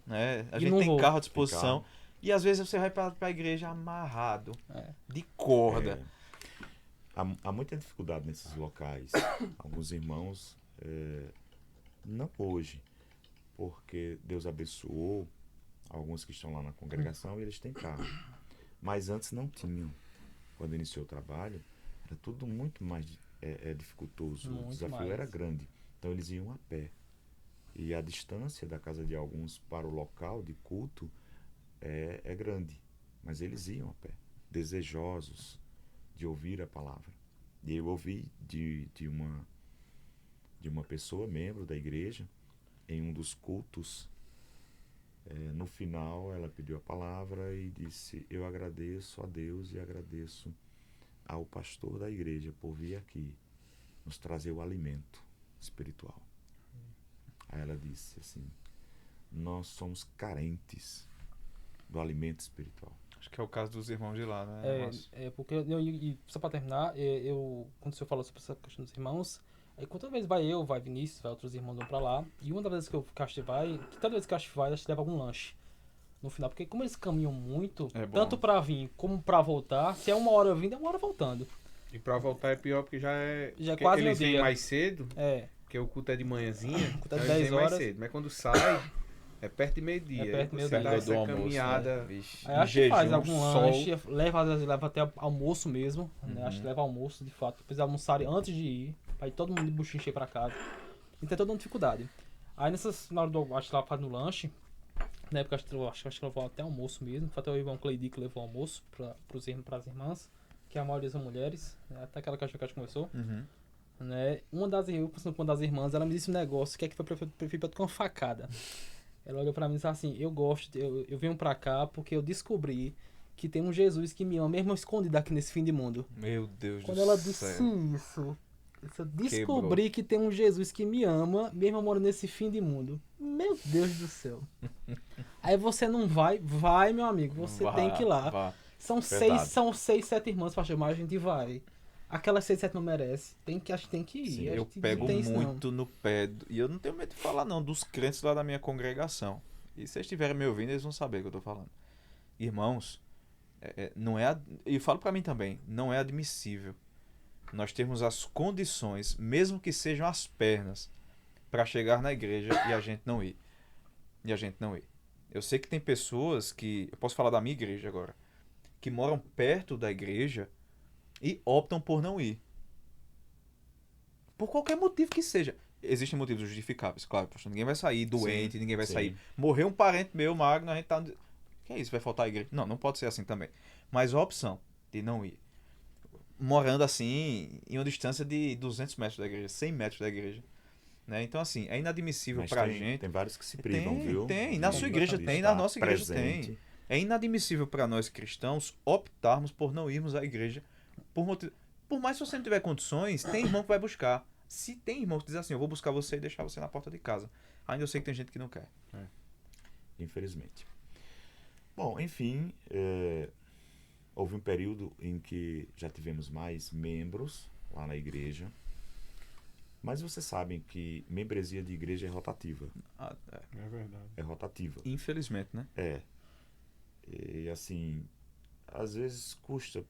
né? A E gente não tem vou. carro à disposição. Tem E às vezes você vai pra igreja amarrado, É. de corda. Há muita dificuldade nesses locais. Alguns irmãos, não hoje, porque Deus abençoou alguns que estão lá na congregação e eles têm carro. Mas antes não tinham. Quando iniciou o trabalho, era tudo muito mais dificultoso. Muito O desafio mais. era grande. Então eles iam a pé. E a distância da casa de alguns para o local de culto é grande. Mas eles iam a pé, desejosos de ouvir a palavra. E eu ouvi de uma pessoa, membro da igreja, em um dos cultos. No final, ela pediu a palavra e disse: eu agradeço a Deus e agradeço ao pastor da igreja por vir aqui nos trazer o alimento espiritual. Aí ela disse assim: nós somos carentes do alimento espiritual. Acho que é o caso dos irmãos de lá, né? Márcio? Porque, só pra terminar, quando o senhor falou sobre essa questão dos irmãos, aí toda vez vai Vinícius, vai outros irmãos vão pra lá, e uma das vezes que o Castro vai, que toda vez que o Castro vai, a gente leva algum lanche no final, porque como eles caminham muito, É bom. tanto pra vir como pra voltar, se é 1 hora vindo, é 1 hora voltando. E pra voltar é pior porque já é. Já é porque quase eles vêm meio-dia. mais cedo, Porque o culto é de manhãzinha. culto é então 10 eles vêm mais horas. cedo. Mas quando sai, é perto de meio-dia. É perto de Aí você meio-dia. dá essa Do almoço, caminhada. né? Vixe. Aí acho que Jejum, faz algum sol. lanche, às vezes leva até almoço mesmo, né? Acho que leva almoço, de fato, precisa almoçar antes de ir, pra ir todo mundo de buchinho cheio pra casa. E tem toda uma dificuldade. Aí na hora do, acho que ela faz no lanche, na época acho que levou até almoço mesmo, foi até o irmão Cleidi que levou almoço pras irmãs, que a maioria são mulheres, né? Até aquela que a gente conversou. Uhum. Né? Eu conversando com uma das irmãs, ela me disse um negócio que é que foi prefeito com uma facada. Ela olhou pra mim e disse assim, eu venho pra cá porque eu descobri que tem um Jesus que me ama, mesmo escondido aqui nesse fim de mundo. Meu Deus Quando do ela céu. disse isso, eu descobri que tem um Jesus que me ama, mesmo eu moro nesse fim de mundo. Meu Deus do céu. Aí você não vai? Vai, meu amigo, você tem que ir lá. Vá. São Verdade. seis, 7 irmãs pra chamar, a gente vai. Aquelas 6, 7 não merece. Acho que tem que ir. Sim, A Eu gente pego não tem isso, não. muito no pé, e eu não tenho medo de falar não, dos crentes lá da minha congregação. E se vocês estiverem me ouvindo, eles vão saber o que eu tô falando. Irmãos, não é, e eu falo pra mim também, não é admissível nós termos as condições, mesmo que sejam as pernas, pra chegar na igreja e a gente não ir. E a gente não ir. Eu sei que tem pessoas que, eu posso falar da minha igreja agora, que moram perto da igreja e optam por não ir. Por qualquer motivo que seja. Existem motivos justificáveis, claro. Pastor, ninguém vai sair doente, Sim, ninguém vai sim. sair. Morreu um parente meu, magno, a gente tá. Que é isso? Vai faltar a igreja? Não, não pode ser assim também. Mas a opção de não ir. Morando assim, em uma distância de 200 metros da igreja, 100 metros da igreja. Né? Então, assim, é inadmissível Mas pra tem, gente. tem vários que se privam, Tem, viu? tem. Na De sua igreja tem, estar na nossa igreja presente. tem. É inadmissível para nós cristãos optarmos por não irmos à igreja por mais que você não tiver condições, tem irmão que vai buscar. Se tem irmão que diz assim, eu vou buscar você e deixar você na porta de casa. Ainda eu sei que tem gente que não quer. Infelizmente. Bom, enfim, houve um período em que já tivemos mais membros lá na igreja. Mas vocês sabem que membresia de igreja é rotativa. É verdade. É rotativa. Infelizmente, né? E assim, às vezes custa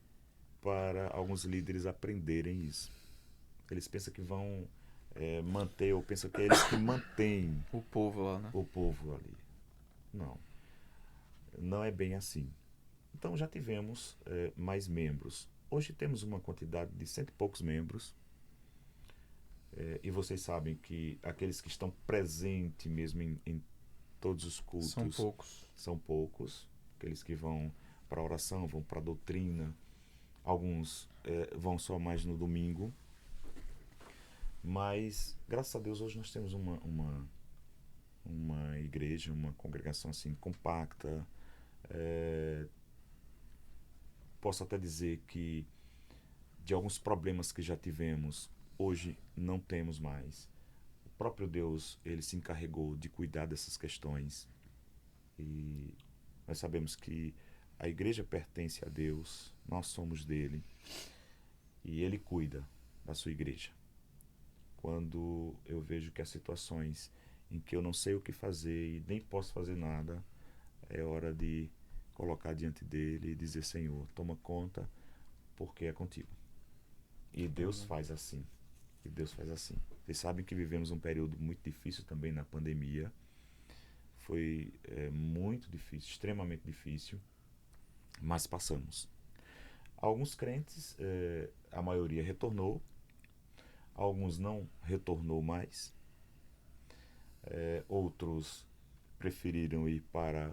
para alguns líderes aprenderem isso. Eles pensam que vão manter, ou pensam que é eles que mantêm O povo lá, né? o povo ali. Não. Não é bem assim. Então já tivemos mais membros. Hoje temos uma quantidade de 100 e poucos membros. E vocês sabem que aqueles que estão presentes mesmo em todos os cultos São poucos. são poucos. Aqueles que vão para a oração, vão para a doutrina. Alguns vão só mais no domingo. Mas, graças a Deus, hoje nós temos uma igreja, uma congregação assim compacta. Posso até dizer que de alguns problemas que já tivemos, hoje não temos mais. O próprio Deus, ele se encarregou de cuidar dessas questões. E nós sabemos que a igreja pertence a Deus, nós somos dele. E ele cuida da sua igreja. Quando eu vejo que há situações em que eu não sei o que fazer e nem posso fazer nada, é hora de colocar diante dele e dizer: Senhor, toma conta, porque é contigo. E Deus faz assim. E Deus faz assim. Vocês sabem que vivemos um período muito difícil também na pandemia. Foi muito difícil, extremamente difícil, mas passamos. Alguns crentes, a maioria retornou, alguns não retornou mais, outros preferiram ir para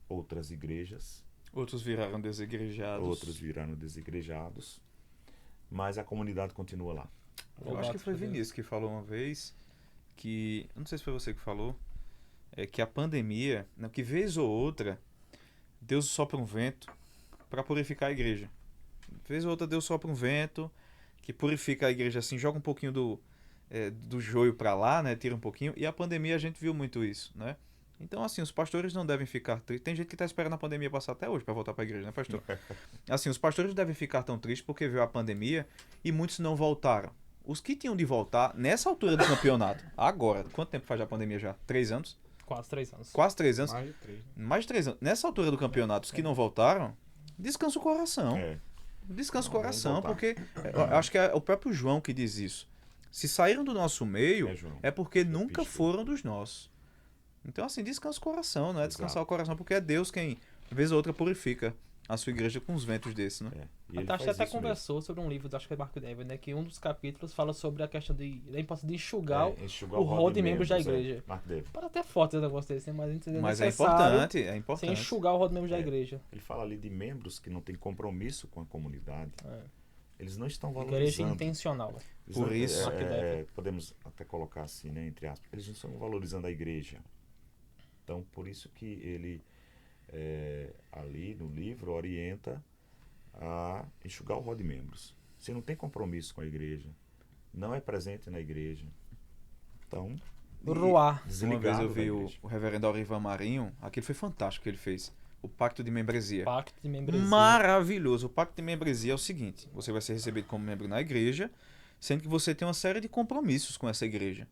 outras igrejas, Outros viraram desigrejados. outros viraram desigrejados, mas a comunidade continua lá. Eu acho que foi Vinícius que falou uma vez que, eu não sei se foi você que falou, que a pandemia, não, que vez ou outra, Deus sopra um vento para purificar a igreja. Vez ou outra Deus sopra um vento que purifica a igreja assim, joga um pouquinho do joio para lá, né, tira um pouquinho, e a pandemia a gente viu muito isso, né? Então, assim, os pastores não devem ficar tristes. Tem gente que está esperando a pandemia passar até hoje para voltar para a igreja, né, pastor? Assim, os pastores não devem ficar tão tristes porque veio a pandemia e muitos não voltaram. Os que tinham de voltar nessa altura do campeonato, agora, quanto tempo faz a pandemia já? 3 anos? Quase 3 anos. Quase 3 anos? Mais de 3. Mais de 3 anos. Nessa altura do campeonato, os que não voltaram, descansa o coração. Descansa o Não, coração, vamos voltar. porque eu acho que é o próprio João que diz isso. Se saíram do nosso meio, João. é porque nunca Epístola. foram dos nossos. Então, assim, descansa o coração, não é descansar Exato. o coração, porque é Deus quem, vez ou outra, purifica a sua igreja com os ventos desses, né? E ele A Tati faz até isso mesmo. conversou sobre um livro, acho que é Marco Dever, né? Que um dos capítulos fala sobre a questão da importância de enxugar Enxugar o rol de membros da é. igreja. Mark Dever. Pode até forte esse negócio desse, né? Mas a gente entendeu Mas é necessário importante, é sem importante. enxugar o rol de membros da É. igreja. Ele fala ali de membros que não têm compromisso com a comunidade. Eles não estão Igreja valorizando. intencional. Eles Por não- isso. Mark Dever. podemos até colocar assim, né, entre aspas. Eles não estão valorizando a igreja. Então, por isso que ele, ali no livro, orienta a enxugar o rol de membros. Se não tem compromisso com a igreja, não é presente na igreja, então... Ruar. Uma Desligado vez eu da vi igreja. o reverendo Aurivan Marinho, aquilo foi fantástico que ele fez. O pacto de membresia. Pacto de membresia. Maravilhoso. O pacto de membresia é o seguinte: você vai ser recebido como membro na igreja, sendo que você tem uma série de compromissos com essa igreja.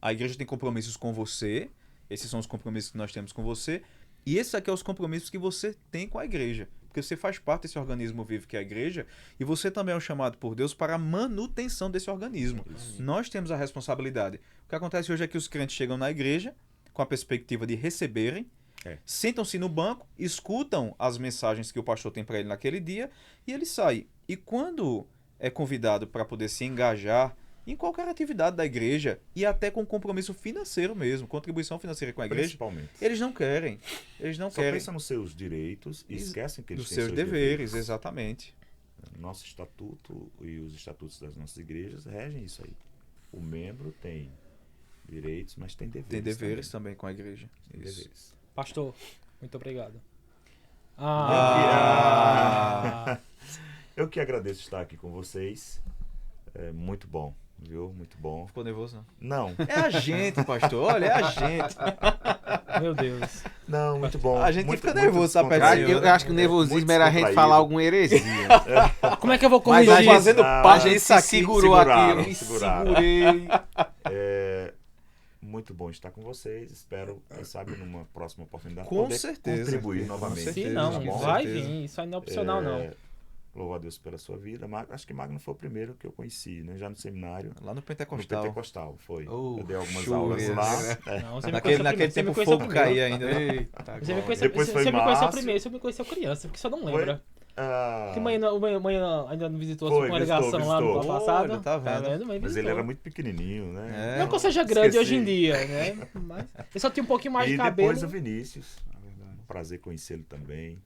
A igreja tem compromissos com você, esses são os compromissos que nós temos com você, e esses aqui são os compromissos que você tem com a igreja. Porque você faz parte desse organismo vivo que é a igreja, e você também é um chamado por Deus para a manutenção desse organismo. Nós temos a responsabilidade. O que acontece hoje é que os crentes chegam na igreja com a perspectiva de receberem, sentam-se no banco, escutam as mensagens que o pastor tem para ele naquele dia e ele sai. E quando é convidado para poder se engajar em qualquer atividade da igreja e até com compromisso financeiro mesmo, contribuição financeira com a igreja, Principalmente. eles não querem. Eles não Só querem pensam nos seus direitos e esquecem que eles dos têm seus deveres, exatamente. Nosso estatuto e os estatutos das nossas igrejas regem isso aí. O membro tem direitos, mas tem deveres. Tem deveres também com a igreja. Tem Isso. deveres. Pastor, muito obrigado. Eu que agradeço estar aqui com vocês. É muito bom, viu? Muito bom. Ficou nervoso, não? Não, É a gente, pastor. Olha, é a gente. Meu Deus. não, muito bom. A gente muito, fica muito nervoso, sabe, descontraído. Pedrinho? Eu acho que o nervosismo Muito era a gente descontraído. falar alguma heresia. Como é que eu vou Mas corrigir a gente isso? fazendo Ah, A parte gente disso se aqui. segurou aqui, eu me seguraram. segurei. É muito bom estar com vocês. Espero, quem sabe, numa próxima oportunidade Com poder certeza. contribuir Com novamente. certeza. Sim, não. tá bom? Vai certeza. vir. Isso aí não é opcional, não. Louvo a Deus pela sua vida. Acho que Magno foi o primeiro que eu conheci, né? Já no seminário. Lá no No Pentecostal. Pentecostal, foi. Oh, eu dei algumas show, aulas né? lá. Não, você me Naquele conheceu naquele primeiro, você me tempo o conheceu fogo primeiro. caía ainda. Né? Eita, Você me glória. conheceu, Depois você foi me conheceu Márcio. primeiro, você me conheceu criança, porque você não lembra. Ah, Porque manhã ainda não visitou Foi, a sua congregação lá no visitou. ano passado. Olha, tá vendo? Mas mas ele visitou. era muito pequenininho, né? É. Não que eu seja grande Esqueci. hoje em dia, né? Mas eu só tinha um pouquinho mais E de cabelo. depois o Vinícius. Um prazer conhecê-lo também.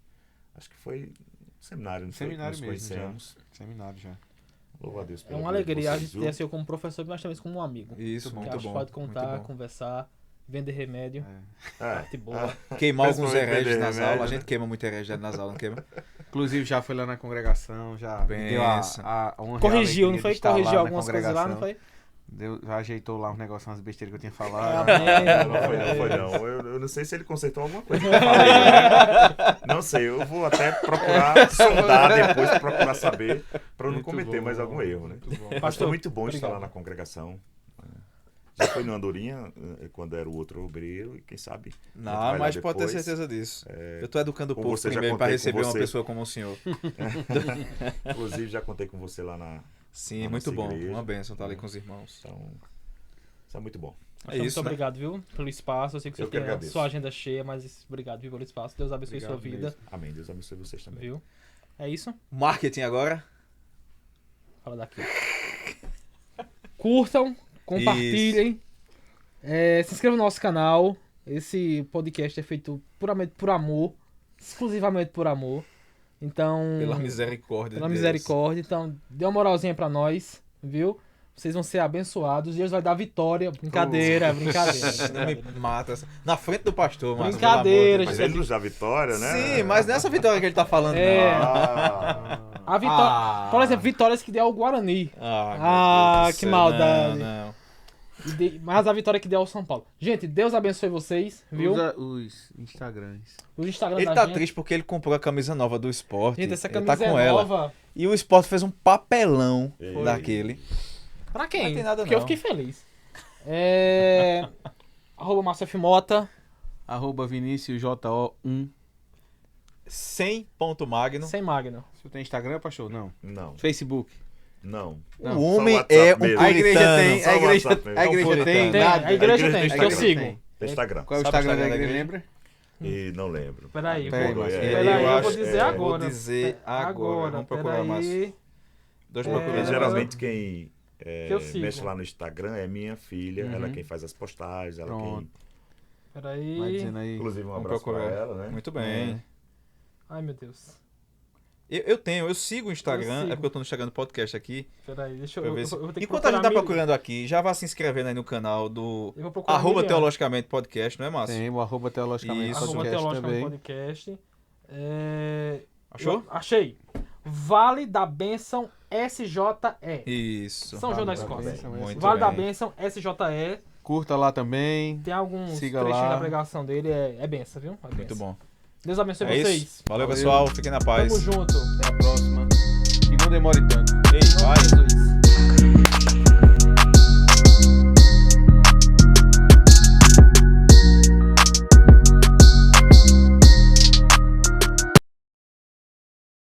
Acho que foi no seminário, não foi? Seminário Nos mesmo, conhecemos. Seminário já. Louvo a Deus É pela uma vida de alegria a vocês, gente viu? ter assim como professor, mas também como um amigo. Isso, Que muito acho que bom. pode contar, muito bom. conversar, vender remédio. É. Parte boa. Queimar alguns Principalmente hereges vender nas remédio, aulas. A né? gente queima muito herege nas aulas, não queima? Inclusive já foi lá na congregação, já me deu Benção. a honra e a Corrigiu, alegria não de foi? estar lá Corrigiu na algumas coisas lá, não congregação. foi? Já ajeitou lá uns negócios, umas besteiras que eu tinha falado. Não foi não. Eu não sei se ele consertou alguma coisa que eu falei, né? Não sei, eu vou até procurar sondar depois, procurar saber, para eu não Muito cometer bom, mais algum erro, né? muito bom. Mas Pastor, foi muito bom estar obrigado. lá na congregação. Já foi no Andorinha, quando era o outro obreiro, e quem sabe. a gente vai Não, lá mas pode ter depois. certeza disso. Eu tô educando o com povo você, já primeiro para contei com receber uma você. pessoa como o senhor. Inclusive, já contei com você lá na. Sim, Na muito nossa bom. igreja. Uma bênção estar ali com os irmãos. Então, isso é muito bom. Então, É muito isso, né? obrigado, viu, pelo espaço. Eu sei que Eu você que tem a agradeço. sua agenda cheia, mas obrigado, viu, pelo espaço. Deus abençoe Obrigado sua vida, mesmo. Amém. Deus abençoe vocês também. viu? É isso? Marketing agora. Fala daqui. Curtam, compartilhem, se inscrevam no nosso canal. Esse podcast é feito puramente por amor, exclusivamente por amor. Então, Pela misericórdia pela de Deus. misericórdia. Então, dê uma moralzinha pra nós, viu? Vocês vão ser abençoados. Deus vai dar vitória. Brincadeira, brincadeira. Não me mata. Na frente do pastor, Márcio, Brincadeira, pelo amor de Mas Deus. ele nos dá vitória, né? Sim, mas nessa vitória que ele tá falando, É. não. A vitória, por exemplo, vitórias que deu ao Guarani. Ah, meu Deus do que céu, maldade. Não. Mas a vitória que deu ao São Paulo. Gente, Deus abençoe vocês, viu? Usa os Instagrams. O Instagram Ele da tá gente. triste porque ele comprou a camisa nova do esporte. Gente, essa Ele camisa tá com é ela. nova. E o esporte fez um papelão Foi. daquele. Pra quem? Não tem nada, Porque eu não. fiquei feliz. Arroba Márcio F. Mota. @ Vinícius JO1. 100 ponto magno. Sem Magno. Você tem Instagram, pastor? Não. Não, Facebook. não. Não, O só homem WhatsApp é um mesmo. A igreja puritano. tem, Só a igreja, WhatsApp mesmo. a igreja Puritano. tem, Tem, nada. a igreja A igreja tem, tem que eu Instagram. sigo. Tem Instagram. Qual é o Sabe Instagram da igreja, igreja? lembra? E não lembro. Peraí, Peraí, vou, Márcio. peraí, Eu eu acho- vou dizer agora. Vou dizer agora. Vamos procurar mais. peraí. Dois É, Porque procuradores. geralmente quem Que eu sigo. mexe lá no Instagram é minha filha. Uhum. Ela é quem faz as postagens. Ela Pronto. quem... Vai Peraí. dizendo aí. Inclusive, um Vamos abraço pra procurar. ela, né? Muito bem. É. Ai, meu Deus. Eu sigo o Instagram, sigo. é porque eu tô no Instagram do podcast aqui. Peraí, deixa Pra eu... ver se- eu vou ter que Enquanto a gente tá procurar procurando aqui, já vá se inscrevendo aí no canal do Eu vou procurar @, Miriam. teologicamente podcast, não é, Márcio? Tem o @ teologicamente Isso. Arroba podcast Teológico também. Podcast. Achou? Achei. Vale da Bênção SJE. Isso. São João da Vale da Escócia. Bênção, Muito Vale da bem. Bênção SJE. Curta lá também. Tem alguns Siga trechinhos lá. da pregação dele. É benção, viu? É Muito benção. bom. Deus abençoe É vocês. isso. Valeu, Valeu. pessoal. Fiquem na paz. Tamo junto. Até a próxima. E não demore tanto. Ei, Em nome vai. de Jesus.